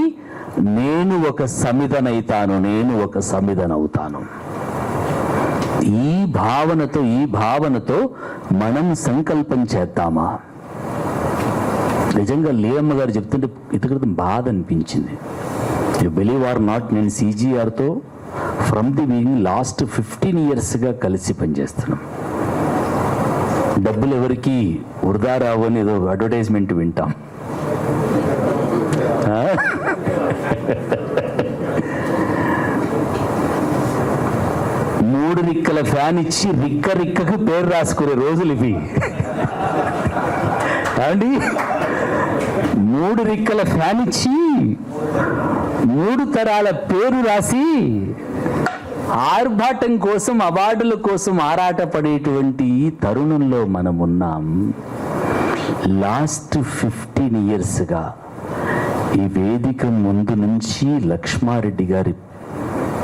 Speaker 1: నేను ఒక సమిధనవుతాను. ఈ భావనతో మనం సంకల్పం చేద్దామా? నిజంగా లేయమ్మ గారు చెప్తుంటే ఇతకృతం బాధ అనిపించింది. యు బిలీవ్ ఆర్ నాట్, నేను CGRతో ఫ్రమ్ ది బిగినింగ్ లాస్ట్ 15 yearsగా కలిసి పనిచేస్తున్నాం. డబ్బులు ఎవరికి వృధా రావు అని ఏదో అడ్వర్టైజ్మెంట్ వింటాం. 3 రిక్కల ఫ్యాన్ ఇచ్చి రిక్కకు పేరు రాసుకునే రోజులు ఇవి అండి. 3 రిక్కల ఫ్యాన్ ఇచ్చి 3 తరాల పేరు రాసి ఆర్భాటం కోసం అవార్డుల కోసం ఆరాటపడేటువంటి ఈ తరుణంలో మనమున్నాం. లాస్ట్ 15 yearsగా ఈ వేదిక ముందు నుంచి లక్ష్మారెడ్డి గారి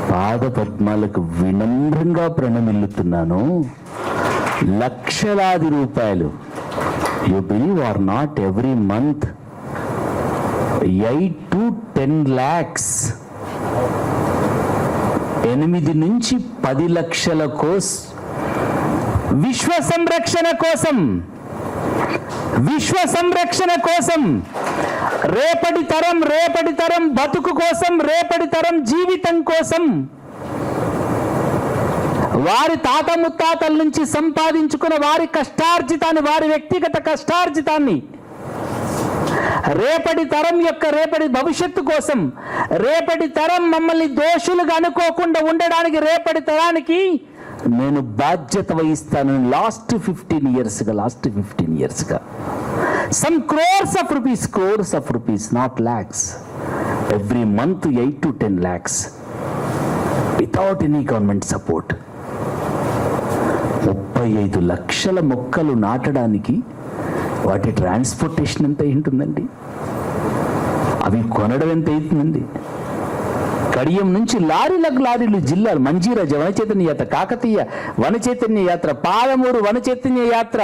Speaker 1: పాద పద్మాలకు వినమ్రంగా ప్రణమిల్లుతున్నాను. లక్షలాది రూపాయలు, you believe are not, every month 8 to 10 lakhs, 8 నుంచి 10 లక్షల విశ్వ సంరక్షణ కోసం రేపటి తరం బతుకు కోసం, రేపటి తరం జీవితం కోసం, వారి తాత ముత్తాతల నుంచి సంపాదించుకున్న వారి కష్టార్జితాన్ని, వారి వ్యక్తిగత కష్టార్జితాన్ని రేపటి తరం యొక్క రేపటి భవిష్యత్తు కోసం, రేపటి తరం మమ్మల్ని దోషులుగా అనుకోకుండా ఉండడానికి రేపటి తరానికి నేను బాధ్యత వహిస్తాను. లాస్ట్ 15 yearsగా some crores of rupees, not lakhs, every month 8 to 10 lakhs without any government support. 35 లక్షల మొక్కలు నాటడానికి వాటి ట్రాన్స్పోర్టేషన్ ఎంత ఉంటుందండి? అవి కొనడం ఎంత అవుతుందండి? కడియం నుంచి లారీలు జిల్లాలు, మంజీరా వన చైతన్య యాత్ర, కాకతీయ వన చైతన్య యాత్ర, పాలమూరు వన చైతన్య యాత్ర,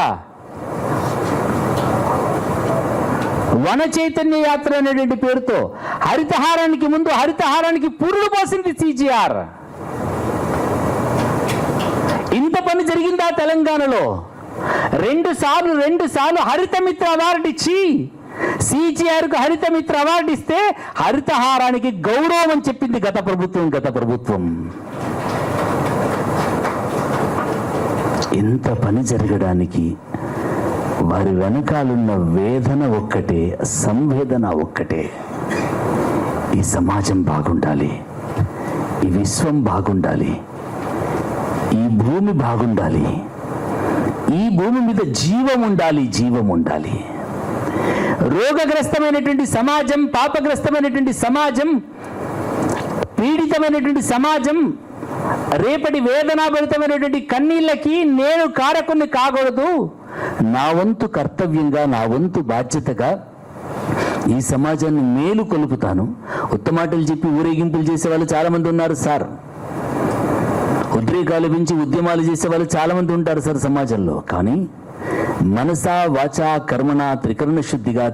Speaker 1: వన చైతన్య యాత్ర అనేటువంటి పేరుతో హరితహారానికి ముందు హరితహారానికి పురుడు పోసింది CGR. ఇంత పని జరిగిందా తెలంగాణలో? 2 సార్లు హరిత మిత్ర అవార్డు ఇచ్చి CGRకు హరిత మిత్ర అవార్డు ఇస్తే హరితహారానికి గౌరవం అని చెప్పింది గత ప్రభుత్వం. ఇంత పని జరగడానికి వారి వెనకాలన్న వేదన ఒక్కటే, సంవేదన ఒక్కటే. ఈ సమాజం బాగుండాలి, ఈ విశ్వం బాగుండాలి, ఈ భూమి బాగుండాలి, ఈ భూమి మీద జీవం ఉండాలి. రోగగ్రస్తమైనటువంటి సమాజం, పాపగ్రస్తమైనటువంటి సమాజం, పీడితమైనటువంటి సమాజం, రేపటి వేదనాభరితమైనటువంటి కన్నీళ్ళకి నేను కారకుని కాకూడదు. నా వంతు కర్తవ్యంగా, నా వంతు బాధ్యతగా ఈ సమాజాన్ని మేలు కొలుపుతాను. ఉత్తమాటలు చెప్పి ఊరేగింపులు చేసే వాళ్ళు చాలా మంది ఉన్నారు సార్. ఉద్రేకాలు పెంచి ఉద్యమాలు చేసే వాళ్ళు చాలా మంది ఉంటారు సార్ సమాజంలో. కానీ మనసా వాచా కర్మణ త్రికరణ శుద్ధిగా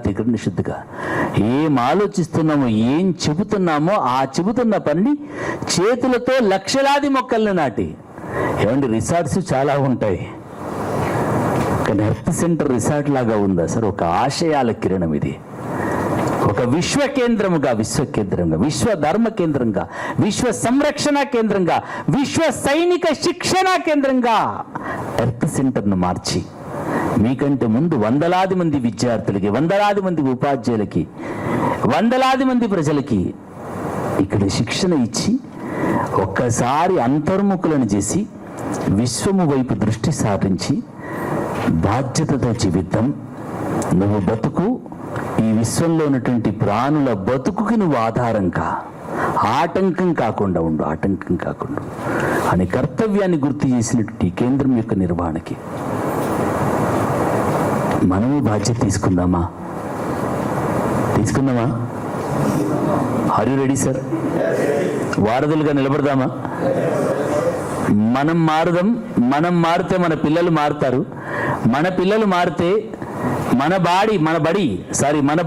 Speaker 1: ఏం ఆలోచిస్తున్నామో, ఏం చెబుతున్నామో ఆ చెబుతున్న పనిని చేతులతో లక్షలాది మొక్కలను నాటి. ఏమండి, రిసార్ట్స్ చాలా ఉంటాయి, కానీ హెల్త్ సెంటర్ రిసార్ట్ లాగా ఉందా సార్? ఒక ఆశయాల కిరణం ఇది. ఒక విశ్వ కేంద్రంగా, విశ్వ ధర్మ కేంద్రంగా, విశ్వ సంరక్షణ కేంద్రంగా, విశ్వ సైనిక శిక్షణ కేంద్రంగా హెల్త్ సెంటర్ను మార్చి మీకంటే ముందు వందలాది మంది విద్యార్థులకి, వందలాది మంది ఉపాధ్యాయులకి, వందలాది మంది ప్రజలకి ఇక్కడ శిక్షణ ఇచ్చి ఒక్కసారి అంతర్ముఖులను చేసి విశ్వము వైపు దృష్టి సారించి బాధ్యతతో జీవితం. నువ్వు బతుకు, ఈ విశ్వంలో ఉన్నటువంటి ప్రాణుల బతుకుకి నువ్వు ఆధారంగా ఆటంకం కాకుండా ఉండు, ఆటంకం కాకుండా అనే కర్తవ్యాన్ని గుర్తు చేసినటువంటి ఈ కేంద్రం యొక్క నిర్వహణకి మనము బాధ్యత తీసుకుందామా? Are you ready sir? వారధులుగా నిలబడదామా? మనం మారుదాం. మనం మారితే మన పిల్లలు మారుతారు. మన పిల్లలు మారితే మన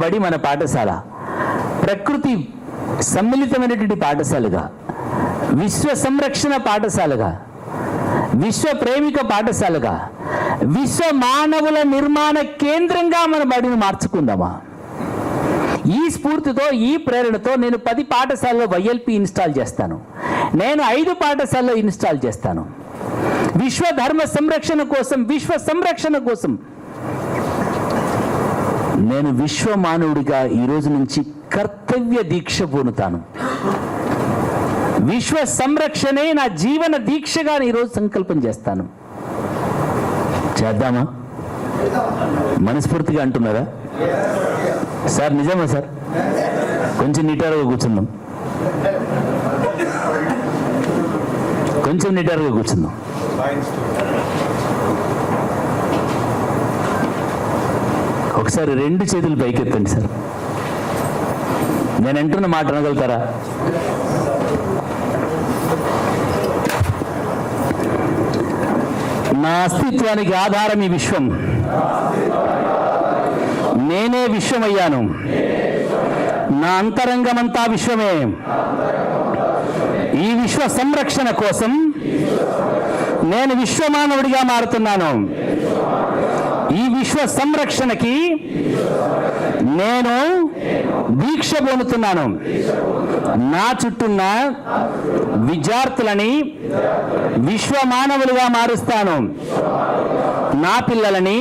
Speaker 1: బడి మన పాఠశాల ప్రకృతి సమ్మిళితమైనటువంటి పాఠశాలగా, విశ్వ సంరక్షణ పాఠశాలగా, విశ్వ ప్రేమిక పాఠశాలగా, విశ్వ మానవుల నిర్మాణ కేంద్రంగా మన బడిని మార్చుకుందామా? ఈ స్ఫూర్తితో, ఈ ప్రేరణతో నేను 10 పాఠశాలలో వైఎల్పి ఇన్స్టాల్ చేస్తాను. నేను 5 పాఠశాలలో ఇన్స్టాల్ చేస్తాను. విశ్వ ధర్మ సంరక్షణ కోసం, విశ్వ సంరక్షణ కోసం నేను విశ్వ మానవుడిగా ఈ రోజు నుంచి కర్తవ్య దీక్ష పూనుతాను. విశ్వ సంరక్షణే నా జీవన దీక్షగా ఈరోజు సంకల్పం చేస్తాను. చేద్దామా? మనస్ఫూర్తిగా అంటున్నారా సార్? నిజమా సార్? కొంచెం నిటారుగా కూర్చుందాం, కొంచెం నిటారుగా కూర్చుందాం. ఒకసారి 2 చేతులు పైకెత్తండి సార్. నేను అంటున్న మాట అనగలుగుతారా? నా అస్తిత్వానికి ఆధారం ఈ విశ్వం. నేనే విశ్వమయ్యాను. నా అంతరంగమంతా విశ్వమే. ఈ విశ్వ సంరక్షణ కోసం నేను విశ్వమానవుడిగా మారుతున్నాను. ఈ విశ్వ సంరక్షణకి నేను దీక్ష పొందుతున్నాను. నా చుట్టూన్న విద్యార్థులని విశ్వ మానవులుగా మారుస్తాను. నా పిల్లలని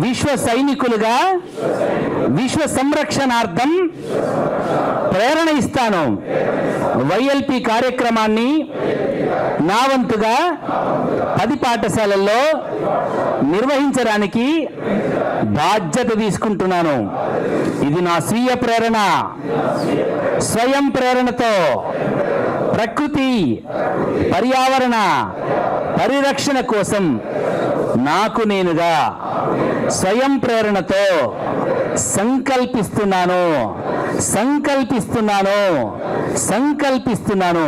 Speaker 1: విశ్వ సైనికులుగా, విశ్వ సంరక్షణార్థం ప్రేరణ ఇస్తాను. వైఎల్పి కార్యక్రమాన్ని నా వంతుగా 10 పాఠశాలల్లో నిర్వహించడానికి బాధ్యత తీసుకుంటున్నాను. ఇది నా స్వీయ ప్రేరణ. స్వయం ప్రేరణతో ప్రకృతి పర్యావరణ పరిరక్షణ కోసం నాకు నేనుగా స్వయం ప్రేరణతో సంకల్పిస్తున్నాను.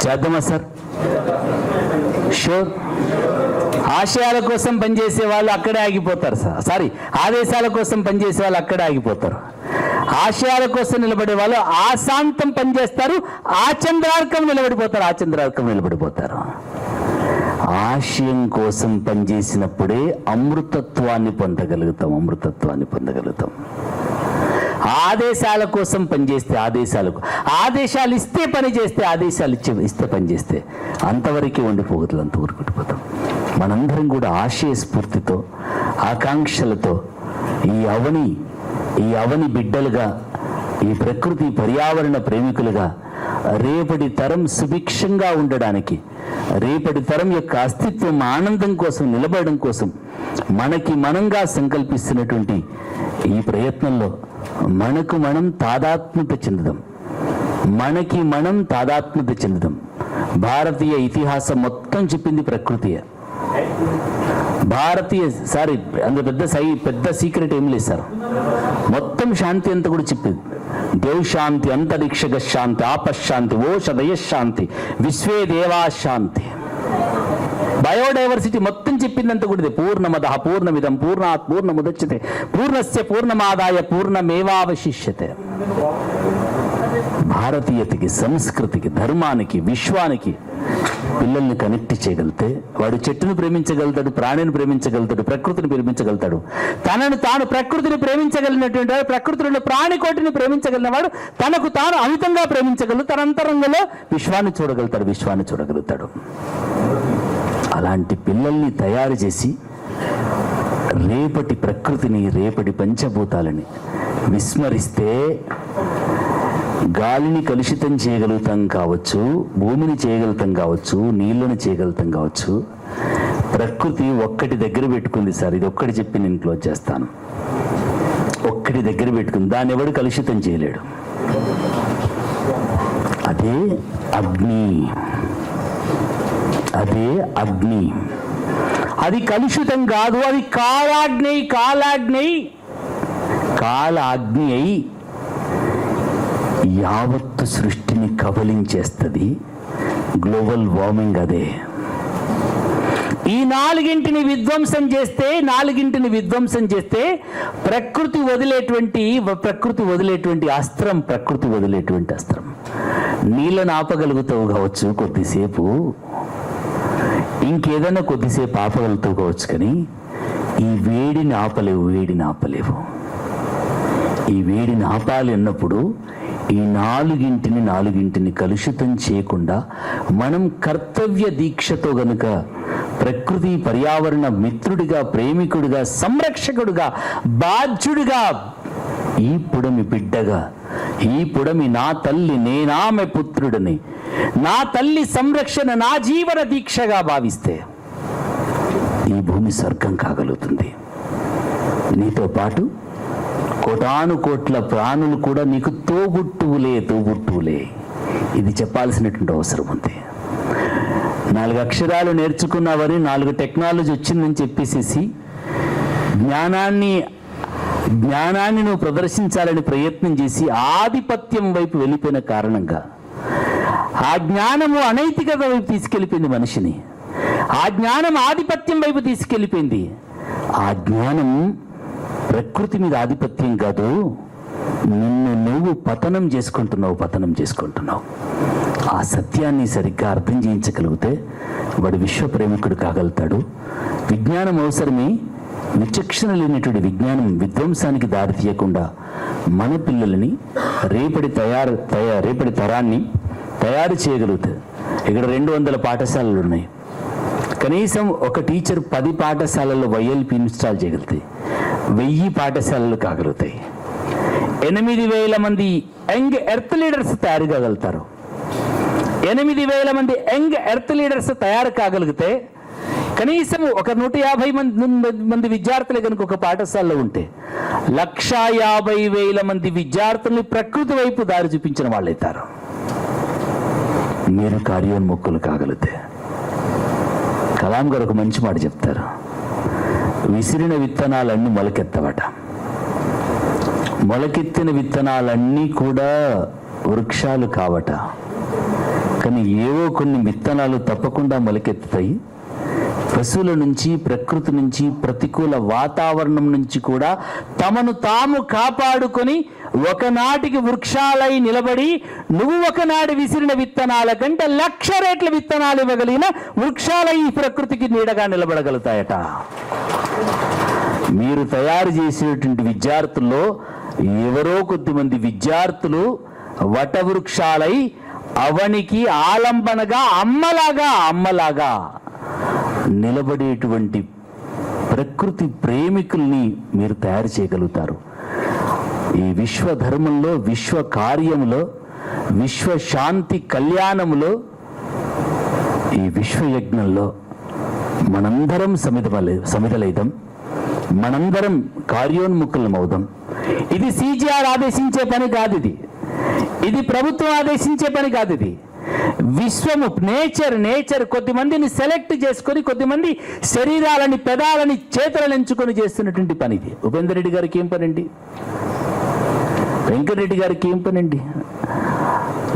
Speaker 1: చేద్దామా సార్? షూర్. ఆశయాల కోసం పనిచేసే వాళ్ళు అక్కడే ఆగిపోతారు సార్. ఆదేశాల కోసం పనిచేసే వాళ్ళు అక్కడే ఆగిపోతారు. ఆశయాల కోసం నిలబడే వాళ్ళు ఆశాంతం పనిచేస్తారు, ఆచంద్రార్కం నిలబడిపోతారు. ఆశయం కోసం పనిచేసినప్పుడే అమృతత్వాన్ని పొందగలుగుతాం. ఆదేశాల కోసం పనిచేస్తే, ఆదేశాలు ఇస్తే పని చేస్తే, ఆదేశాలు ఇస్తే పని చేస్తే అంతవరకే ఉండిపోతుంది, అంత ఊరుకుంటుపోతాం. మనందరం కూడా ఆశయ స్ఫూర్తితో, ఆకాంక్షలతో ఈ అవని బిడ్డలుగా, ఈ ప్రకృతి పర్యావరణ ప్రేమికులుగా రేపటి తరం సుభిక్షంగా ఉండడానికి, రేపటి తరం యొక్క అస్తిత్వం ఆనందం కోసం, నిలబడడం కోసం మనకి మనంగా సంకల్పిస్తున్నటువంటి ఈ ప్రయత్నంలో మనకు మనం తాదాత్మ్యత చెందుదాం. భారతీయ ఇతిహాసం మొత్తం చెప్పింది ప్రకృతియే. పెద్ద సీక్రెట్ ఏం లేదు సార్. మొత్తం శాంతి అంతా కూడా చెప్పింది. దేవ్ శాంతి, అంతరిక్షగ శాంతి, ఆపశాంతి, ఓషధయ శాంతి, విశ్వే దేవా శాంతి. బయోడైవర్సిటీ మొత్తం చెప్పిందంతా కూడా ఇదే. పూర్ణమదః పూర్ణమిదం పూర్ణాత్ పూర్ణముదచ్యతే పూర్ణస్య పూర్ణమాదాయ పూర్ణమేవావశిష్యతే. భారతీయతకి, సంస్కృతికి, ధర్మానికి, విశ్వానికి పిల్లల్ని కనెక్ట్ చేయగలిగితే వాడు చెట్టును ప్రేమించగలుగుతాడు, ప్రాణిని ప్రేమించగలుగుతాడు, ప్రకృతిని ప్రేమించగలుగుతాడు. తనను తాను ప్రకృతిని ప్రేమించగలిగినటువంటి వాడు, ప్రకృతిలో ప్రాణికోటిని ప్రేమించగలిగిన వాడు తనకు తాను అమితంగా ప్రేమించగలడు. తన అంతరంగంలో విశ్వాన్ని చూడగలుగుతాడు. అలాంటి పిల్లల్ని తయారు చేసి రేపటి ప్రకృతిని, రేపటి పంచభూతాలని విస్మరిస్తే గాలిని కలుషితం చేయగలుగుతాం కావచ్చు, భూమిని చేయగలుగుతాం కావచ్చు, నీళ్లను చేయగలుగుతాం కావచ్చు, ప్రకృతి ఒక్కటి దగ్గర పెట్టుకుంది సార్. ఇది ఒక్కటి చెప్పి నేను క్లోజ్ చేస్తాను. ఒక్కటి దగ్గర పెట్టుకుంది, దాన్ని ఎవడు కలుషితం చేయలేడు. అదే అగ్ని. అదే అగ్ని. అది కలుషితం కాదు, అది కాలాగ్ని. కాలాగ్ని అయి యావత్తు సృష్టిని కబలించేస్తుంది. గ్లోబల్ వార్మింగ్ అదే. ఈ నాలుగింటిని విధ్వంసం చేస్తే ప్రకృతి వదిలేటువంటి అస్త్రం నీళ్ళను ఆపగలుగుతావు కావచ్చు కొద్దిసేపు, ఇంకేదైనా కొద్దిసేపు ఆపగలుగుతావు కావచ్చు, కానీ ఈ వేడిని ఆపలేవు. ఈ వేడిని ఆపాలి అన్నప్పుడు ఈ నాలుగింటిని కలుషితం చేయకుండా మనం కర్తవ్య దీక్షతో గనుక ప్రకృతి పర్యావరణ మిత్రుడిగా, ప్రేమికుడిగా, సంరక్షకుడిగా, బాధ్యుడిగా, ఈ పుడమి బిడ్డగా, ఈ పుడమి నా తల్లి, నేనామె పుత్రుడిని, నా తల్లి సంరక్షణ నా జీవన దీక్షగా భావిస్తే ఈ భూమి స్వర్గం కాగలుగుతుంది. నీతో పాటు కోటాను కోట్ల ప్రాణులు కూడా నీకు తోబుట్టువులే. ఇది చెప్పాల్సినటువంటి అవసరం ఉంది. 4 అక్షరాలు నేర్చుకున్నావని, 4 టెక్నాలజీ వచ్చిందని చెప్పేసేసి జ్ఞానాన్ని నువ్వు ప్రదర్శించాలని ప్రయత్నం చేసి ఆధిపత్యం వైపు వెళ్ళిపోయిన కారణంగా ఆ జ్ఞానము అనైతికత వైపు తీసుకెళ్ళిపోయింది మనిషిని. ఆ జ్ఞానం ఆధిపత్యం వైపు తీసుకెళ్ళిపోయింది. ఆ జ్ఞానం ప్రకృతి మీద ఆధిపత్యం కాదు, నిన్ను నువ్వు పతనం చేసుకుంటున్నావు. ఆ సత్యాన్ని సరిగ్గా అర్థం చేయించగలిగితే వాడు విశ్వప్రేమికుడు కాగలుగుతాడు. విజ్ఞానం అవసరమే. విచక్షణ లేనటువంటి విజ్ఞానం విధ్వంసానికి దారి తీయకుండా మన పిల్లలని రేపటి తరాన్ని తయారు చేయగలుగుతుంది. ఇక్కడ 200 పాఠశాలలు ఉన్నాయి. కనీసం ఒక టీచర్ 10 పాఠశాలల్లో YLP ఇన్స్టాల్ చేయగలుగుతాయి. 1000 పాఠశాలలు కాగలుగుతాయి. 8,000 మంది యంగ్ ఎర్త్ లీడర్స్ తయారు కాగలుగుతారు. 8,000 మంది యంగ్ ఎర్త్ లీడర్స్ తయారు కాగలిగితే కనీసం ఒక 150 మంది విద్యార్థులు కనుక ఒక పాఠశాలలో ఉంటే 150,000 మంది విద్యార్థుల్ని ప్రకృతి వైపు దారి చూపించిన వాళ్ళు అవుతారు. మీరు కార్యోన్ముఖులు కాగలిగితే. కలాం గారు ఒక మంచి మాట చెప్తారు, విసిరిన విత్తనాలన్నీ మొలకెత్తవట. మొలకెత్తిన విత్తనాలన్నీ కూడా వృక్షాలు కావట. కానీ ఏవో కొన్ని విత్తనాలు తప్పకుండా మొలకెత్తుతాయి. పశువుల నుంచి, ప్రకృతి నుంచి, ప్రతికూల వాతావరణం నుంచి కూడా తమను తాము కాపాడుకొని ఒకనాటికి వృక్షాలై నిలబడి నువ్వు ఒకనాడు విసిరిన విత్తనాల కంటే 1,00,000 రెట్ల విత్తనాలు ఇవ్వగలిగిన వృక్షాలై ఈ ప్రకృతికి నీడగా నిలబడగలుగుతాయట. మీరు తయారు చేసేటువంటి విద్యార్థుల్లో ఎవరో కొద్దిమంది విద్యార్థులు వటవృక్షాలై అవనికి ఆలంబనగా అమ్మలాగా నిలబడేటువంటి ప్రకృతి ప్రేమికుల్ని మీరు తయారు చేయగలుగుతారు. ఈ విశ్వధర్మంలో, విశ్వ కార్యములో, విశ్వ శాంతి కళ్యాణములో, ఈ విశ్వయజ్ఞంలో మనందరం సమిధలైదాం, మనందరం కార్యోన్ముఖులమవుదాం. ఇది CGR ఆదేశించే పని కాదు. ఇది ప్రభుత్వం ఆదేశించే పని కాదు. ఇది విశ్వము, నేచర్ కొద్దిమందిని సెలెక్ట్ చేసుకొని, కొద్దిమంది శరీరాలని, పెదాలని, చేతులను ఎంచుకొని చేస్తున్నటువంటి పని ఇది. ఉపేందర్ రెడ్డి గారికి ఏం పనండి? వెంకటరెడ్డి గారికి ఏం పనండి?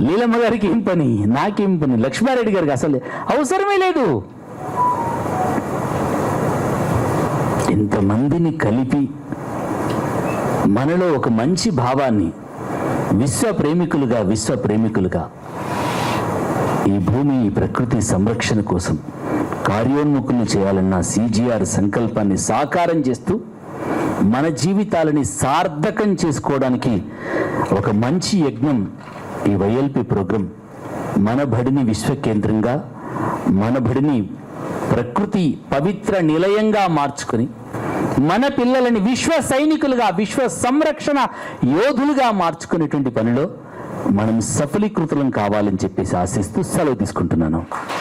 Speaker 1: లీలమ్మ గారికి ఏం పని? నాకేం పని? లక్ష్మారెడ్డి గారికి అసలు అవసరమే లేదు. ఇంతమందిని కలిపి మనలో ఒక మంచి భావాన్ని విశ్వ ప్రేమికులుగా ఈ భూమి, ఈ ప్రకృతి సంరక్షణ కోసం కార్యోన్ముఖులు చేయాలన్న CGR సంకల్పాన్ని సాకారం చేస్తూ మన జీవితాలని సార్థకం చేసుకోవడానికి ఒక మంచి యజ్ఞం ఈ YLP ప్రోగ్రాం. మన బడిని విశ్వకేంద్రంగా, మన బడిని ప్రకృతి పవిత్ర నిలయంగా మార్చుకొని మన పిల్లలని విశ్వ సైనికులుగా, విశ్వ సంరక్షణ యోధులుగా మార్చుకునేటువంటి పనిలో మనం సఫలీకృతులం కావాలని చెప్పేసి ఆశిస్తూ సెలవు తీసుకుంటున్నాను.